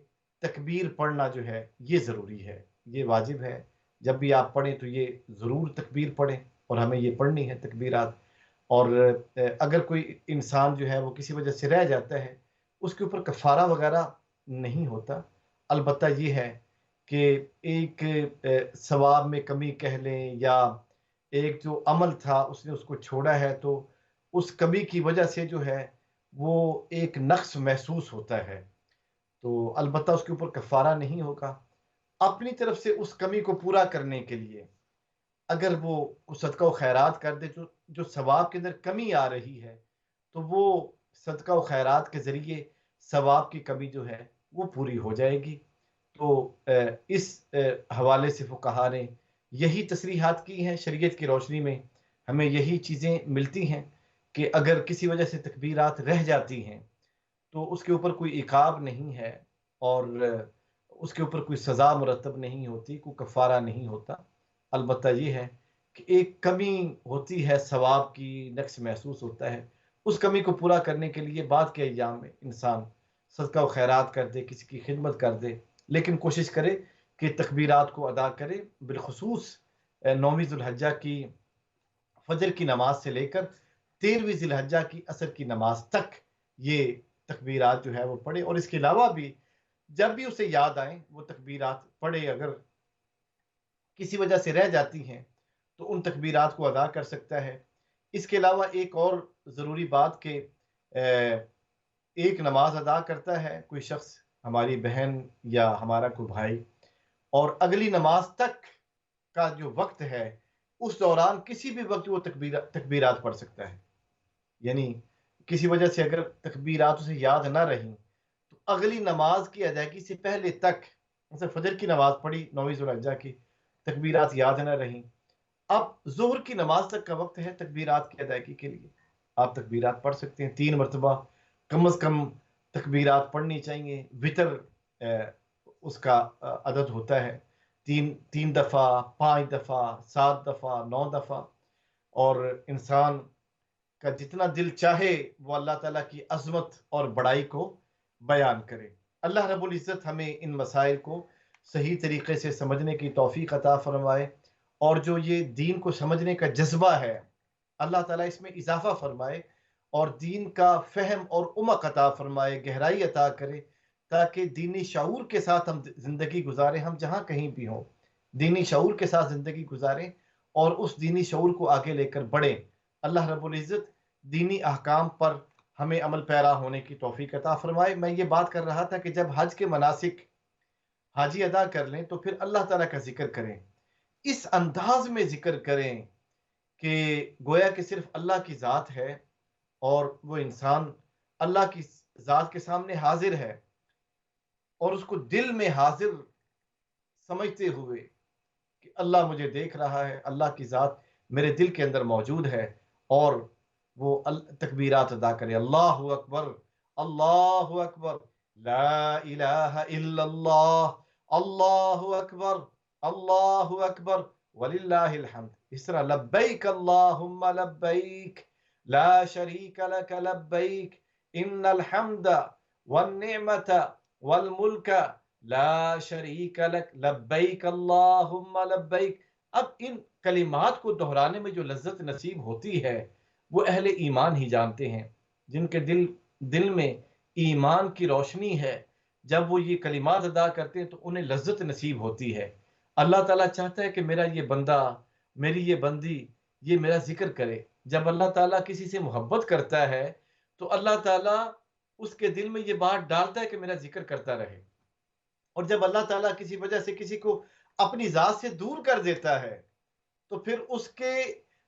تکبیر پڑھنا جو ہے یہ ضروری ہے، یہ واجب ہے۔ جب بھی آپ پڑھیں تو یہ ضرور تکبیر پڑھیں، اور ہمیں یہ پڑھنی ہے تکبیرات۔ اور اگر کوئی انسان جو ہے وہ کسی وجہ سے رہ جاتا ہے، اس کے اوپر کفارہ وغیرہ نہیں ہوتا، البتہ یہ ہے کہ ایک ثواب میں کمی کہہ لیں، یا ایک جو عمل تھا اس نے اس کو چھوڑا ہے، تو اس کمی کی وجہ سے جو ہے وہ ایک نقص محسوس ہوتا ہے، تو البتہ اس کے اوپر کفارہ نہیں ہوگا۔ اپنی طرف سے اس کمی کو پورا کرنے کے لیے اگر وہ صدقہ و خیرات کر دے، جو ثواب کے اندر کمی آ رہی ہے، تو وہ صدقہ و خیرات کے ذریعے ثواب کی کمی جو ہے وہ پوری ہو جائے گی۔ تو اس حوالے سے فقہا نے یہی تصریحات کی ہیں، شریعت کی روشنی میں ہمیں یہی چیزیں ملتی ہیں کہ اگر کسی وجہ سے تکبیرات رہ جاتی ہیں تو اس کے اوپر کوئی عقاب نہیں ہے، اور اس کے اوپر کوئی سزا مرتب نہیں ہوتی، کوئی کفارہ نہیں ہوتا۔ البتہ یہ ہے کہ ایک کمی ہوتی ہے، ثواب کی نقص محسوس ہوتا ہے، اس کمی کو پورا کرنے کے لیے بعد کے ایام میں انسان صدقہ و خیرات کر دے، کسی کی خدمت کر دے، لیکن کوشش کرے کہ تکبیرات کو ادا کرے، بالخصوص 9ویں ذی الحجہ کی فجر کی نماز سے لے کر 13ویں ذی الحجہ کی عصر کی نماز تک یہ تکبیرات جو ہے وہ پڑھے، اور اس کے علاوہ بھی جب بھی اسے یاد آئیں وہ تکبیرات پڑھے۔ اگر کسی وجہ سے رہ جاتی ہیں تو ان تکبیرات کو ادا کر سکتا ہے۔ اس کے علاوہ ایک اور ضروری بات کہ ایک نماز ادا کرتا ہے کوئی شخص، ہماری بہن یا ہمارا کوئی بھائی، اور اگلی نماز تک کا جو وقت ہے اس دوران کسی بھی وقت وہ تکبیرات پڑھ سکتا ہے، یعنی کسی وجہ سے اگر تکبیرات اسے یاد نہ رہیں تو اگلی نماز کی ادائیگی سے پہلے تک، مثلا فجر کی نماز پڑھی 9ویں ذی الحجہ کی، تکبیرات یاد نہ رہیں، اب ظہر کی نماز تک کا وقت ہے تکبیرات کی ادائیگی کے لیے، آپ تکبیرات پڑھ سکتے ہیں 3 مرتبہ کم از کم تکبیرات پڑھنی چاہیے. وطر اس کا عدد ہوتا ہے 3 دفعہ، 5 دفعہ، 7 دفعہ، 9 دفعہ، اور انسان کا جتنا دل چاہے وہ اللہ تعالیٰ کی عظمت اور بڑائی کو بیان کرے. اللہ رب العزت ہمیں ان مسائل کو صحیح طریقے سے سمجھنے کی توفیق عطا فرمائے، اور جو یہ دین کو سمجھنے کا جذبہ ہے اللہ تعالیٰ اس میں اضافہ فرمائے، اور دین کا فہم اور عمق عطا فرمائے، گہرائی عطا کرے، تاکہ دینی شعور کے ساتھ ہم زندگی گزاریں. ہم جہاں کہیں بھی ہوں دینی شعور کے ساتھ زندگی گزاریں اور اس دینی شعور کو آگے لے کر بڑھیں. اللہ رب العزت دینی احکام پر ہمیں عمل پیرا ہونے کی توفیق عطا فرمائے. میں یہ بات کر رہا تھا کہ جب حج کے مناسک حاجی ادا کر لیں تو پھر اللہ تعالیٰ کا ذکر کریں، اس انداز میں ذکر کریں کہ گویا کہ صرف اللہ کی ذات ہے اور وہ انسان اللہ کی ذات کے سامنے حاضر ہے، اور اس کو دل میں حاضر سمجھتے ہوئے کہ اللہ مجھے دیکھ رہا ہے، اللہ کی ذات میرے دل کے اندر موجود ہے، اور وہ تکبیرات ادا کرے. اللہ اکبر، اللہ اکبر، لا الہ الا اللہ، اللہ اکبر، اللہ اکبر، وللہ الحمد. اس طرح لبیک اللہم لبیک لا شریک لک لبیک ان الحمد والنعمت والملک لا شریک لک لبیک اللہم لبیک. اب ان کلمات کو دہرانے میں جو لذت نصیب ہوتی ہے وہ اہل ایمان ہی جانتے ہیں، جن کے دل میں ایمان کی روشنی ہے. جب وہ یہ کلمات ادا کرتے ہیں تو انہیں لذت نصیب ہوتی ہے. اللہ تعالیٰ چاہتا ہے کہ میرا یہ بندہ، میری یہ بندی یہ میرا ذکر کرے. جب اللہ تعالیٰ کسی سے محبت کرتا ہے تو اللہ تعالیٰ اس کے دل میں یہ بات ڈالتا ہے کہ میرا ذکر کرتا رہے، اور جب اللہ تعالیٰ کسی وجہ سے کسی کو اپنی ذات سے دور کر دیتا ہے تو پھر اس کے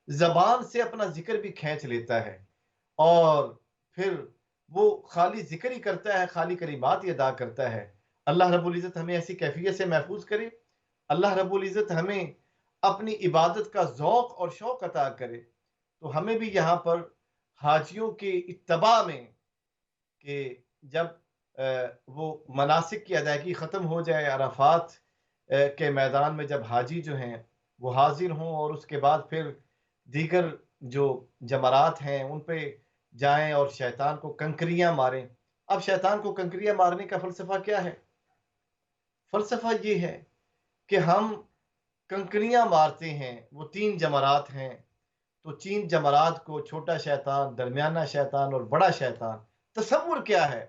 زبان سے اپنا ذکر بھی کھینچ لیتا ہے، اور پھر وہ خالی ذکر ہی کرتا ہے، خالی کلمات ہی ادا کرتا ہے. اللہ رب العزت ہمیں ایسی کیفیت سے محفوظ کرے. اللہ رب العزت ہمیں اپنی عبادت کا ذوق اور شوق عطا کرے. تو ہمیں بھی یہاں پر حاجیوں کے اتباع میں کہ جب وہ مناسک کی ادائیگی ختم ہو جائے، عرفات کے میدان میں جب حاجی جو ہیں وہ حاضر ہوں، اور اس کے بعد پھر دیگر جو جمرات ہیں ان پہ جائیں اور شیطان کو کنکریاں ماریں. اب شیطان کو کنکریاں مارنے کا فلسفہ کیا ہے؟ فلسفہ یہ ہے کہ ہم کنکریاں مارتے ہیں. وہ 3 جمرات ہیں، تو 3 جمرات کو چھوٹا شیطان، درمیانہ شیطان اور بڑا شیطان. تصور کیا ہے؟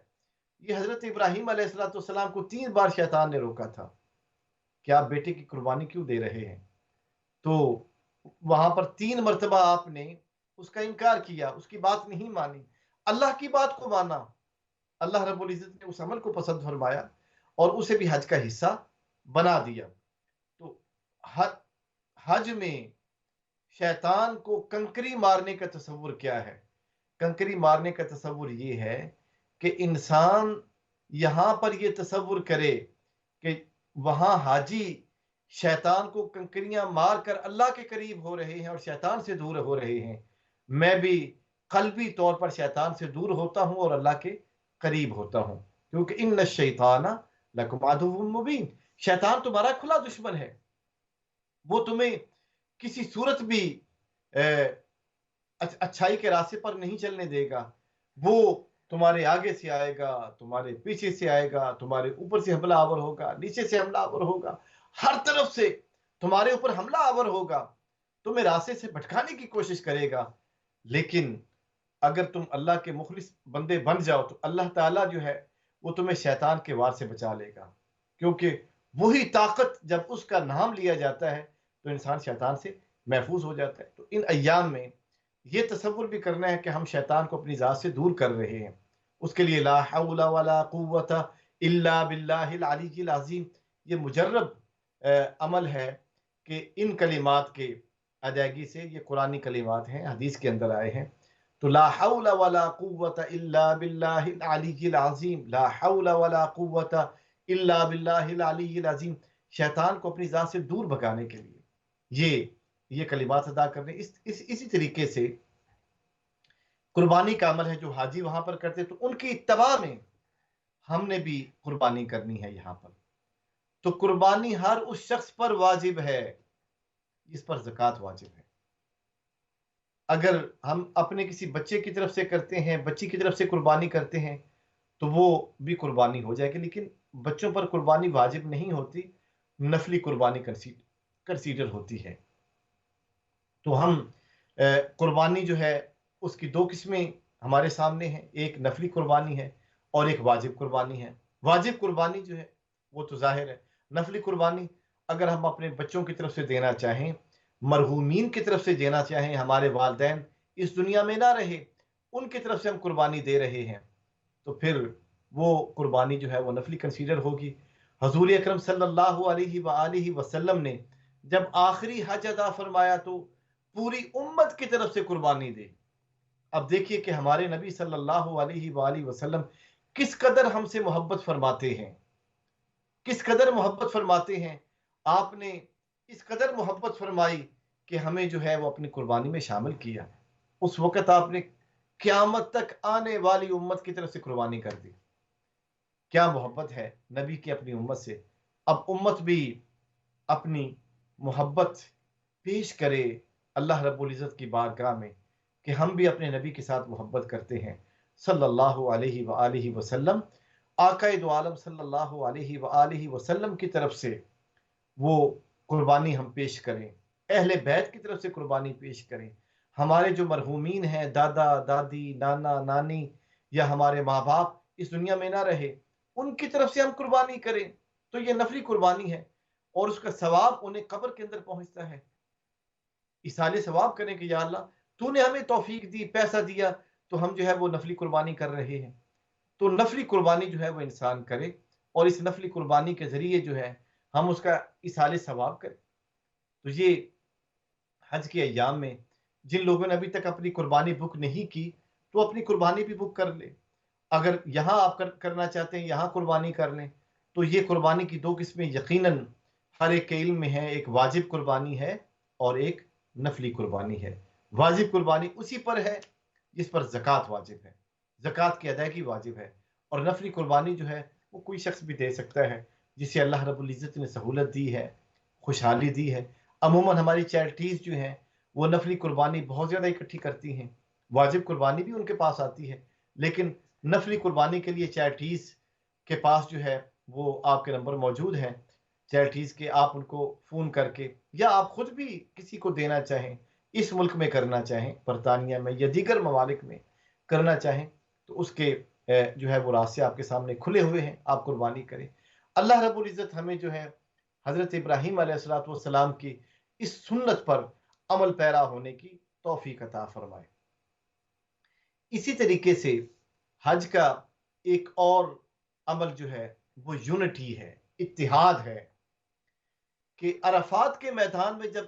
یہ حضرت ابراہیم علیہ السلام کو 3 بار شیطان نے روکا تھا کہ آپ بیٹے کی قربانی کیوں دے رہے ہیں. تو وہاں پر 3 مرتبہ آپ نے اس کا انکار کیا، اس کی بات نہیں مانی، اللہ کی بات کو مانا. اللہ رب العزت نے اس عمل کو پسند فرمایا اور اسے بھی حج کا حصہ بنا دیا. تو حج میں شیطان کو کنکری مارنے کا تصور کیا ہے؟ کنکری مارنے کا تصور یہ ہے کہ انسان یہاں پر یہ تصور کرے کہ وہاں حاجی شیطان کو کنکریاں مار کر اللہ کے قریب ہو رہے ہیں اور شیطان سے دور ہو رہے ہیں. میں بھی قلبی طور پر شیطان سے دور ہوتا ہوں اور اللہ کے قریب ہوتا ہوں، کیونکہ ان الشیطان لکم عدو مبین. شیطان تمہارا کھلا دشمن ہے، وہ تمہیں کسی صورت بھی اچھائی کے راستے پر نہیں چلنے دے گا. وہ تمہارے آگے سے آئے گا، تمہارے پیچھے سے آئے گا، تمہارے اوپر سے حملہ آور ہوگا، نیچے سے حملہ آور ہوگا، ہر طرف سے تمہارے اوپر حملہ آور ہوگا، تمہیں راستے سے بھٹکانے کی کوشش کرے گا. لیکن اگر تم اللہ کے مخلص بندے بن جاؤ تو اللہ تعالیٰ جو ہے وہ تمہیں شیطان کے وار سے بچا لے گا، کیونکہ وہی طاقت جب اس کا نام لیا جاتا ہے تو انسان شیطان سے محفوظ ہو جاتا ہے. تو ان ایام میں یہ تصور بھی کرنا ہے کہ ہم شیطان کو اپنی ذات سے دور کر رہے ہیں. اس کے لیے لا حول ولا قوت الا باللہ العلی العظیم، یہ مجرب عمل ہے کہ ان کلمات کے ادائیگی سے، یہ قرآنی کلمات ہیں، حدیث کے اندر آئے ہیں. تو لا حول ولا قوت الا باللہ العلی العظیم، لا حول ولا قوت الا باللہ العلی العظیم، شیطان کو اپنی ذات سے دور بھگانے کے لیے یہ یہ کلمات ادا کرنے. اسی طریقے سے قربانی کا عمل ہے جو حاجی وہاں پر کرتے، تو ان کی اتباع میں ہم نے بھی قربانی کرنی ہے یہاں پر. تو قربانی ہر اس شخص پر واجب ہے جس پر زکوٰۃ واجب ہے. اگر ہم اپنے کسی بچے کی طرف سے کرتے ہیں، بچی کی طرف سے قربانی کرتے ہیں، تو وہ بھی قربانی ہو جائے گی، لیکن بچوں پر قربانی واجب نہیں ہوتی، نفلی قربانی کنسیڈر ہوتی ہے. تو ہم قربانی جو ہے اس کی دو قسمیں ہمارے سامنے ہیں، ایک نفلی قربانی ہے اور ایک واجب قربانی ہے. واجب قربانی جو ہے وہ تو ظاہر ہے. نفلی قربانی اگر ہم اپنے بچوں کی طرف سے دینا چاہیں، مرحومین کی طرف سے دینا چاہیں، ہمارے والدین اس دنیا میں نہ رہے، ان کی طرف سے ہم قربانی دے رہے ہیں، تو پھر وہ قربانی جو ہے وہ نفلی کنسیڈر ہوگی. حضور اکرم صلی اللہ علیہ وآلہ وسلم نے جب آخری حج ادا فرمایا تو پوری امت کی طرف سے قربانی دی. اب دیکھیے کہ ہمارے نبی صلی اللہ علیہ وآلہ وسلم کس قدر ہم سے محبت فرماتے ہیں، کس قدر محبت فرماتے ہیں. آپ نے اس قدر محبت فرمائی کہ ہمیں جو ہے وہ اپنی قربانی میں شامل کیا. اس وقت آپ نے قیامت تک آنے والی امت کی طرف سے قربانی کر دی. کیا محبت ہے نبی کی اپنی امت سے. اب امت بھی اپنی محبت پیش کرے اللہ رب العزت کی بارگاہ میں کہ ہم بھی اپنے نبی کے ساتھ محبت کرتے ہیں صلی اللہ علیہ وآلہ وسلم. آقا دو عالم صلی اللہ علیہ وآلہ وسلم کی طرف سے وہ قربانی ہم پیش کریں، اہل بیت کی طرف سے قربانی پیش کریں. ہمارے جو مرحومین ہیں، دادا دادی، نانا نانی، یا ہمارے ماں باپ اس دنیا میں نہ رہے، ان کی طرف سے ہم قربانی کریں، تو یہ نفلی قربانی ہے اور اس کا ثواب انہیں قبر کے اندر پہنچتا ہے. ایصال ثواب کریں کہ یا اللہ تو نے ہمیں توفیق دی، پیسہ دیا، تو ہم جو ہے وہ نفلی قربانی کر رہے ہیں. تو نفلی قربانی جو ہے وہ انسان کرے اور اس نفلی قربانی کے ذریعے جو ہے ہم اس کا ایصال ثواب کریں. تو یہ حج کے ایام میں جن لوگوں نے ابھی تک اپنی قربانی بک نہیں کی تو اپنی قربانی بھی بک کر لیں. اگر یہاں آپ کرنا چاہتے ہیں یہاں قربانی کر لیں. تو یہ قربانی کی دو قسمیں یقیناً ہر ایک کے علم میں ہیں، ایک واجب قربانی ہے اور ایک نفلی قربانی ہے. واجب قربانی اسی پر ہے جس پر زکوٰۃ واجب ہے، زکوٰۃ کی ادائیگی واجب ہے. اور نفلی قربانی جو ہے وہ کوئی شخص بھی دے سکتا ہے جسے اللہ رب العزت نے سہولت دی ہے، خوشحالی دی ہے. عموماً ہماری چیریٹیز جو ہیں وہ نفلی قربانی بہت زیادہ اکٹھی کرتی ہیں، واجب قربانی بھی ان کے پاس آتی ہے، لیکن نفلی قربانی کے لیے چیریٹیز کے پاس جو ہے وہ آپ کے نمبر موجود ہیں چیریٹیز کے. آپ ان کو فون کر کے یا آپ خود بھی کسی کو دینا چاہیں، اس ملک میں کرنا چاہیں، برطانیہ میں یا دیگر ممالک میں کرنا چاہیں، تو اس کے جو ہے وہ راستے آپ کے سامنے کھلے ہوئے ہیں، آپ قربانی کریں. اللہ رب العزت ہمیں جو ہے حضرت ابراہیم علیہ السلام کی اس سنت پر عمل پیرا ہونے کی توفیق عطا فرمائے. اسی طریقے سے حج کا ایک اور عمل جو ہے وہ یونٹی ہے، اتحاد ہے، کہ عرفات کے میدان میں جب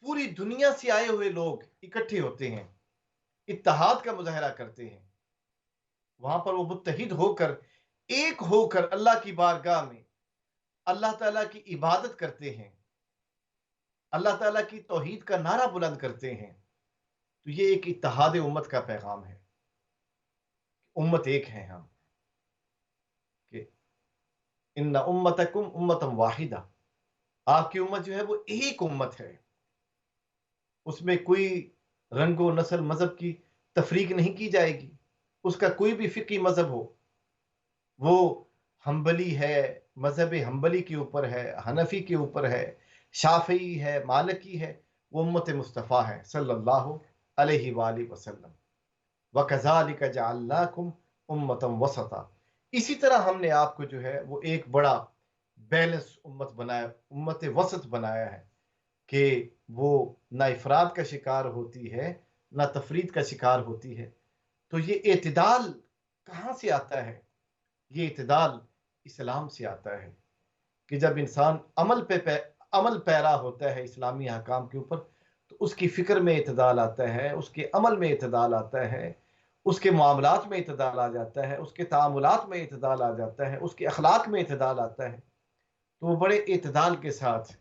پوری دنیا سے آئے ہوئے لوگ اکٹھے ہوتے ہیں، اتحاد کا مظاہرہ کرتے ہیں، وہاں پر وہ متحد ہو کر ایک ہو کر اللہ کی بارگاہ میں اللہ تعالیٰ کی عبادت کرتے ہیں، اللہ تعالیٰ کی توحید کا نعرہ بلند کرتے ہیں. تو یہ ایک اتحاد امت کا پیغام ہے، امت ایک ہے ہم، کہ ان امتکم امتا واحدہ، آپ کی امت جو ہے وہ ایک امت ہے، اس میں کوئی رنگ و نسل مذہب کی تفریق نہیں کی جائے گی. اس کا کوئی بھی فقہی مذہب ہو، وہ حنبلی ہے، مذہب حنبلی کے اوپر ہے، حنفی کے اوپر ہے، شافعی ہے، مالکی ہے، وہ امت مصطفیٰ ہے صلی اللہ علیہ وآلہ وسلم. وَكَذَلِكَ جَعَلْنَاكُمْ أُمَّةً وَسَطًا. اسی طرح ہم نے آپ کو جو ہے وہ ایک بڑا بیلنس امت بنایا، امت وسط بنایا ہے، کہ وہ نہ افراد کا شکار ہوتی ہے نہ تفرید کا شکار ہوتی ہے. تو یہ اعتدال کہاں سے آتا ہے؟ یہ اعتدال اسلام سے آتا ہے، کہ جب انسان عمل پیرا ہوتا ہے اسلامی احکام کے اوپر تو اس کی فکر میں اعتدال آتا ہے، اس کے عمل میں اعتدال آتا ہے، اس کے معاملات میں اعتدال آ جاتا ہے، اس کے تعاملات میں اعتدال آ جاتا ہے، اس کے اخلاق میں اعتدال آتا ہے. تو وہ بڑے اعتدال کے ساتھ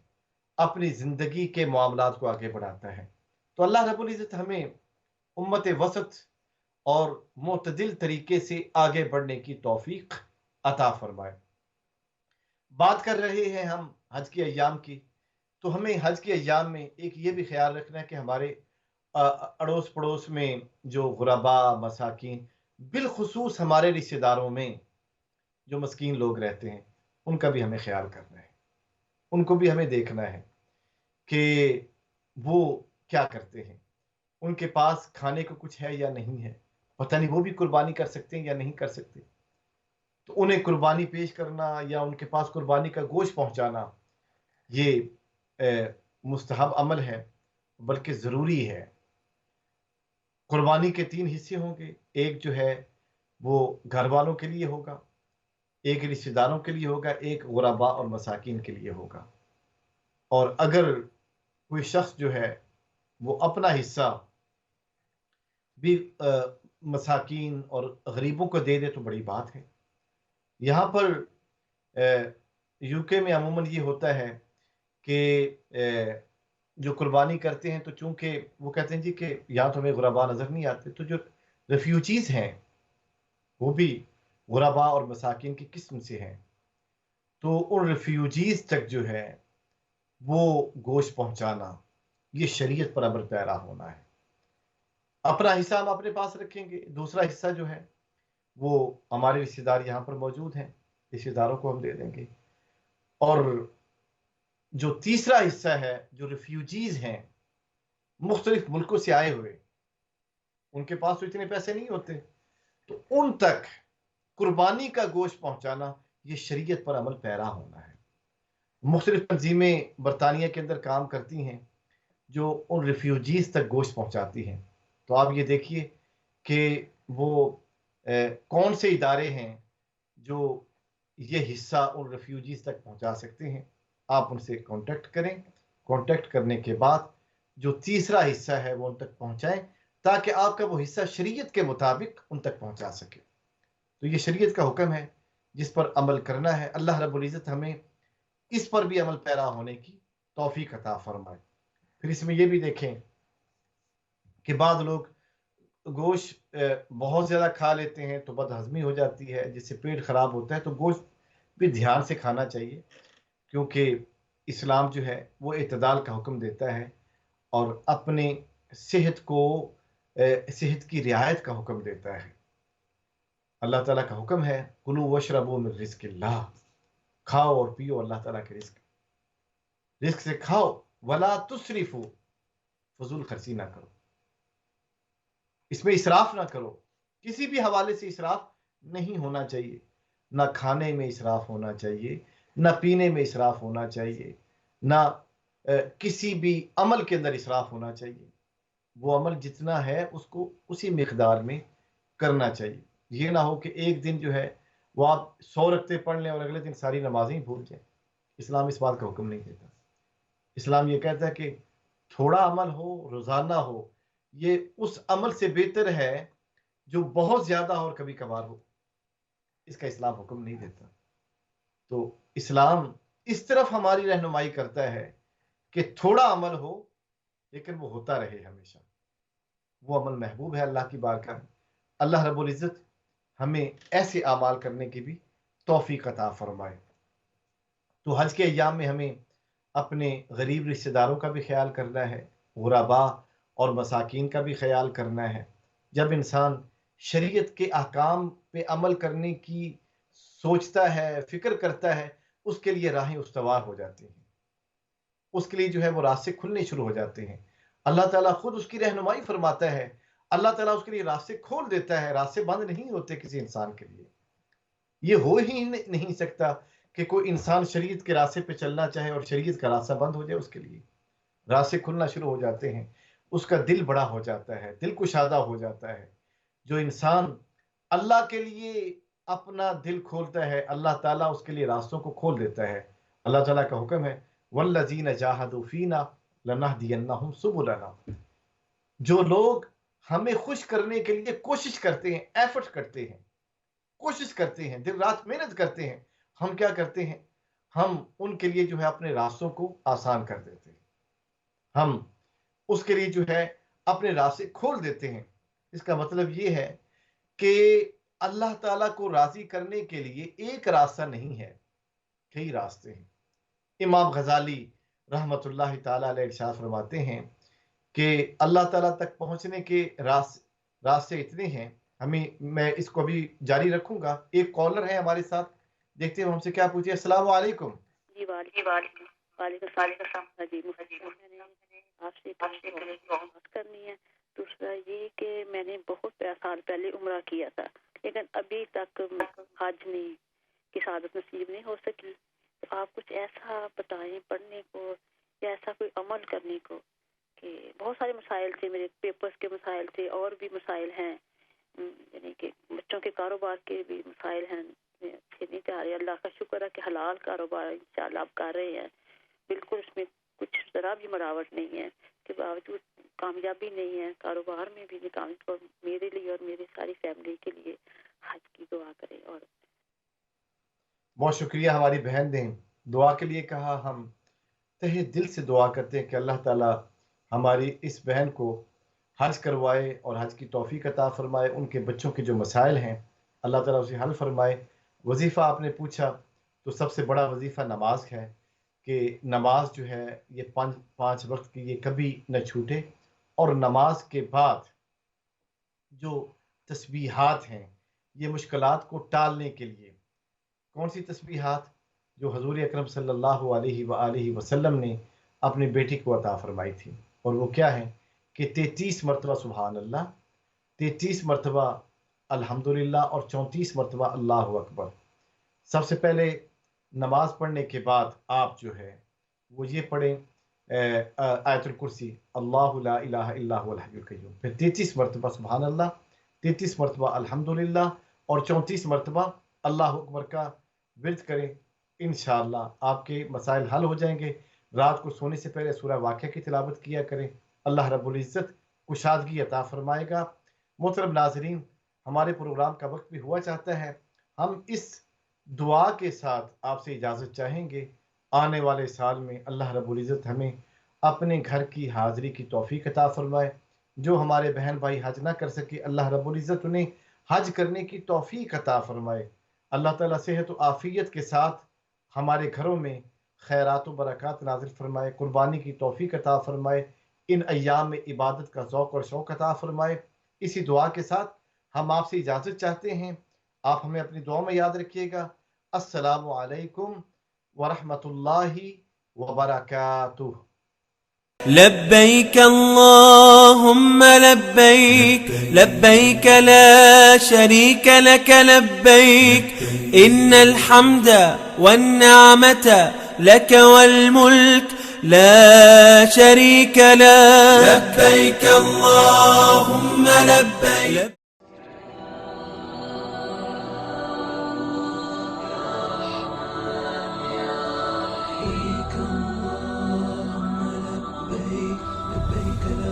اپنی زندگی کے معاملات کو آگے بڑھاتا ہے۔ تو اللہ رب العزت ہمیں امت وسط اور معتدل طریقے سے آگے بڑھنے کی توفیق عطا فرمائے۔ بات کر رہے ہیں ہم حج کے ایام کی، تو ہمیں حج کے ایام میں ایک یہ بھی خیال رکھنا ہے کہ ہمارے اڑوس پڑوس میں جو غرباء، مساکین، بالخصوص ہمارے رشتہ داروں میں جو مسکین لوگ رہتے ہیں، ان کا بھی ہمیں خیال کرنا ہے، ان کو بھی ہمیں دیکھنا ہے کہ وہ کیا کرتے ہیں، ان کے پاس کھانے کو کچھ ہے یا نہیں ہے، پتہ نہیں وہ بھی قربانی کر سکتے ہیں یا نہیں کر سکتے۔ تو انہیں قربانی پیش کرنا یا ان کے پاس قربانی کا گوشت پہنچانا یہ مستحب عمل ہے، بلکہ ضروری ہے۔ قربانی کے 3 حصے ہوں گے، ایک جو ہے وہ گھر والوں کے لیے ہوگا، ایک رشتہ داروں کے لیے ہوگا، ایک غرباء اور مساکین کے لیے ہوگا۔ اور اگر کوئی شخص جو ہے وہ اپنا حصہ بھی مساکین اور غریبوں کو دے دے تو بڑی بات ہے۔ یہاں پر یو کے میں عموماً یہ ہوتا ہے کہ جو قربانی کرتے ہیں تو چونکہ وہ کہتے ہیں جی کہ یہاں تو ہمیں غرباء نظر نہیں آتے، تو جو ریفیوجیز ہیں وہ بھی غرباء اور مساکین کی قسم سے ہیں، تو ان ریفیوجیز تک جو ہے وہ گوشت پہنچانا یہ شریعت پر عمل پیرا ہونا ہے۔ اپنا حصہ ہم اپنے پاس رکھیں گے، دوسرا حصہ جو ہے وہ ہمارے رشتہ دار یہاں پر موجود ہیں، رشتہ داروں کو ہم دے دیں گے۔ اور جو تیسرا حصہ ہے، جو ریفیوجیز ہیں مختلف ملکوں سے آئے ہوئے، ان کے پاس تو اتنے پیسے نہیں ہوتے، تو ان تک قربانی کا گوشت پہنچانا یہ شریعت پر عمل پیرا ہونا ہے۔ مختلف تنظیمیں برطانیہ کے اندر کام کرتی ہیں جو ان ریفیوجیز تک گوشت پہنچاتی ہیں، تو آپ یہ دیکھیے کہ وہ کون سے ادارے ہیں جو یہ حصہ ان ریفیوجیز تک پہنچا سکتے ہیں۔ آپ ان سے کانٹیکٹ کریں، کانٹیکٹ کرنے کے بعد جو تیسرا حصہ ہے وہ ان تک پہنچائیں تاکہ آپ کا وہ حصہ شریعت کے مطابق ان تک پہنچا سکے۔ تو یہ شریعت کا حکم ہے جس پر عمل کرنا ہے۔ اللہ رب العزت ہمیں اس پر بھی عمل پیرا ہونے کی توفیق عطا فرمائے۔ پھر اس میں یہ بھی دیکھیں کہ بعض لوگ گوشت بہت زیادہ کھا لیتے ہیں تو بد ہضمی ہو جاتی ہے، جس سے پیٹ خراب ہوتا ہے، تو گوشت بھی دھیان سے کھانا چاہیے، کیونکہ اسلام جو ہے وہ اعتدال کا حکم دیتا ہے اور اپنے صحت کی رعایت کا حکم دیتا ہے۔ اللہ تعالیٰ کا حکم ہے کلوا واشربوا من رزق اللہ، کھاؤ اور پیو اللہ تعالیٰ کے رزق سے کھاؤ، ولا تسرفوا، فضول خرچی نہ کرو، اس میں اسراف نہ کرو، کسی بھی حوالے سے اسراف نہیں ہونا چاہیے، نہ کھانے میں اسراف ہونا چاہیے، نہ پینے میں اسراف ہونا چاہیے، نہ کسی بھی عمل کے اندر اسراف ہونا چاہیے۔ وہ عمل جتنا ہے اس کو اسی مقدار میں کرنا چاہیے۔ یہ نہ ہو کہ ایک دن جو ہے وہ آپ 100 رکعتیں پڑھ لیں اور اگلے دن ساری نمازیں ہی بھول جائیں۔ اسلام اس بات کا حکم نہیں دیتا۔ اسلام یہ کہتا ہے کہ تھوڑا عمل ہو، روزانہ ہو، یہ اس عمل سے بہتر ہے جو بہت زیادہ اور کبھی کبھار ہو۔ اس کا اسلام حکم نہیں دیتا۔ تو اسلام اس طرف ہماری رہنمائی کرتا ہے کہ تھوڑا عمل ہو لیکن وہ ہوتا رہے ہمیشہ، وہ عمل محبوب ہے اللہ کی بارگاہ میں۔ اللہ رب العزت ہمیں ایسے اعمال کرنے کی بھی توفیق عطا فرمائے۔ تو حج کے ایام میں ہمیں اپنے غریب رشتہ داروں کا بھی خیال کرنا ہے، غرباء اور مساکین کا بھی خیال کرنا ہے۔ جب انسان شریعت کے احکام پہ عمل کرنے کی سوچتا ہے، فکر کرتا ہے، اس کے لیے راہیں استوار ہو جاتی ہیں، اس کے لیے جو ہے وہ راستے کھلنے شروع ہو جاتے ہیں۔ اللہ تعالیٰ خود اس کی رہنمائی فرماتا ہے، اللہ تعالیٰ اس کے لیے راستے کھول دیتا ہے، راستے بند نہیں ہوتے کسی انسان کے لیے۔ یہ ہو ہی نہیں سکتا کہ کوئی انسان شریعت کے راستے پہ چلنا چاہے اور شریعت کا راستہ بند ہو جائے، اس کے لیے راستے کھلنا شروع ہو جاتے ہیں، اس کا دل بڑا ہو جاتا ہے، دل کشادہ ہو جاتا ہے۔ جو انسان اللہ کے لیے اپنا دل کھولتا ہے، اللہ تعالیٰ اس کے لیے راستوں کو کھول دیتا ہے۔ اللہ تعالیٰ کا حکم ہے وَالَّذِينَ جَاهَدُوا فِينَا لَنَهْدِيَنَّهُمْ سُبُلَنَا، جو لوگ ہمیں خوش کرنے کے لیے کوشش کرتے ہیں، ایفرٹ کرتے ہیں، کوشش کرتے ہیں، دن رات محنت کرتے ہیں، ہم کیا کرتے ہیں؟ ہم ان کے لیے جو ہے اپنے راستوں کو آسان کر دیتے ہیں، ہم اس کے لیے جو ہے اپنے راستے کھول دیتے ہیں۔ اس کا مطلب یہ ہے کہ اللہ تعالیٰ کو راضی کرنے کے لیے ایک راستہ نہیں ہے، کئی راستے ہیں۔ امام غزالی رحمت اللہ تعالیٰ علیہ ارشاد فرماتے ہیں کہ اللہ تعالیٰ تک پہنچنے کے راستے اتنے ہیں، میں اس کو بھی جاری رکھوں گا۔ ایک کالر ہے ہمارے ساتھ، دیکھتے ہیں ہم سے کیا پوچھے۔ السلام علیکم۔ جی وعلیکم السلام۔ جی میں نے آپ سے بات کرنی ہے۔ دوسرا یہ کہ میں نے بہت سال پہلے عمرہ کیا تھا، لیکن ابھی تک حج نہیں کی سعادت نصیب نہیں ہو سکی۔ تو آپ کچھ ایسا بتائیں پڑھنے کو یا ایسا کوئی عمل کرنے کو، کہ بہت سارے مسائل تھے، میرے پیپرز کے مسائل تھے، اور بھی مسائل ہیں، یعنی کہ بچوں کے کاروبار کے بھی مسائل ہیں، اچھے نہیں جا رہے۔ اللہ کا شکر ہے کہ حلال کاروبار انشاءاللہ آپ کر رہے ہیں، بالکل اس میں کچھ ذرا بھی مراوٹ نہیں ہے، کے باوجود کامیابی نہیں ہے کاروبار میں بھی نکالنے کو۔ میرے لیے اور میری ساری فیملی کے لیے حج کی دعا کریں۔ اور بہت شکریہ ہماری بہن نے دعا کے لیے کہا۔ ہم تہہ دل سے دعا کرتے ہیں کہ اللہ تعالیٰ ہماری اس بہن کو حج کروائے اور حج کی توفیق عطا فرمائے، ان کے بچوں کے جو مسائل ہیں اللہ تعالیٰ اسے حل فرمائے۔ وظیفہ آپ نے پوچھا تو سب سے بڑا وظیفہ نماز ہے، کہ نماز جو ہے یہ پانچ وقت کی یہ کبھی نہ چھوٹے، اور نماز کے بعد جو تسبیحات ہیں یہ مشکلات کو ٹالنے کے لیے۔ کون سی تسبیحات؟ جو حضور اکرم صلی اللہ علیہ وآلہ وسلم نے اپنی بیٹی کو عطا فرمائی تھی، اور وہ کیا ہے کہ 33 مرتبہ سبحان اللہ، 33 مرتبہ الحمدللہ، اور 34 مرتبہ اللہ اکبر۔ سب سے پہلے نماز پڑھنے کے بعد آپ جو ہے وہ یہ پڑھیں آیت الکرسی، اللہ لا الہ الا هو الحی القیوم، پھر 33 مرتبہ سبحان اللہ، 33 مرتبہ الحمدللہ، اور 34 مرتبہ اللہ اکبر کا ورد کریں۔ انشاءاللہ آپ کے مسائل حل ہو جائیں گے۔ رات کو سونے سے پہلے سورہ واقعہ کی تلاوت کیا کریں، اللہ رب العزت کشادگی عطا فرمائے گا۔ محترم ناظرین، ہمارے پروگرام کا وقت بھی ہوا چاہتا ہے، ہم اس دعا کے ساتھ آپ سے اجازت چاہیں گے۔ آنے والے سال میں اللہ رب العزت ہمیں اپنے گھر کی حاضری کی توفیق عطا فرمائے۔ جو ہمارے بہن بھائی حج نہ کر سکے، اللہ رب العزت انہیں حج کرنے کی توفیق عطا فرمائے۔ اللہ تعالیٰ صحت و عافیت کے ساتھ ہمارے گھروں میں خیرات و برکات نازل فرمائے، قربانی کی توفیق عطا فرمائے، ان ایام میں عبادت کا ذوق اور شوق عطا فرمائے۔ اسی دعا کے ساتھ ہم آپ سے اجازت چاہتے ہیں، آپ ہمیں اپنی دعا میں یاد رکھیے گا۔ السلام علیکم ورحمۃ اللہ وبرکاتہ۔ لبيك اللهم لبيك، لبيك لا شريك لك لبيك، إن الحمد والنعمة لك والملك لا شريك لك. لبيك اللهم لبيك.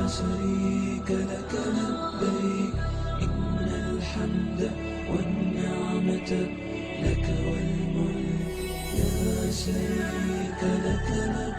شريك لك لبيك، إن الحمد والنعمة لك والملك لا شريك لك لبيك.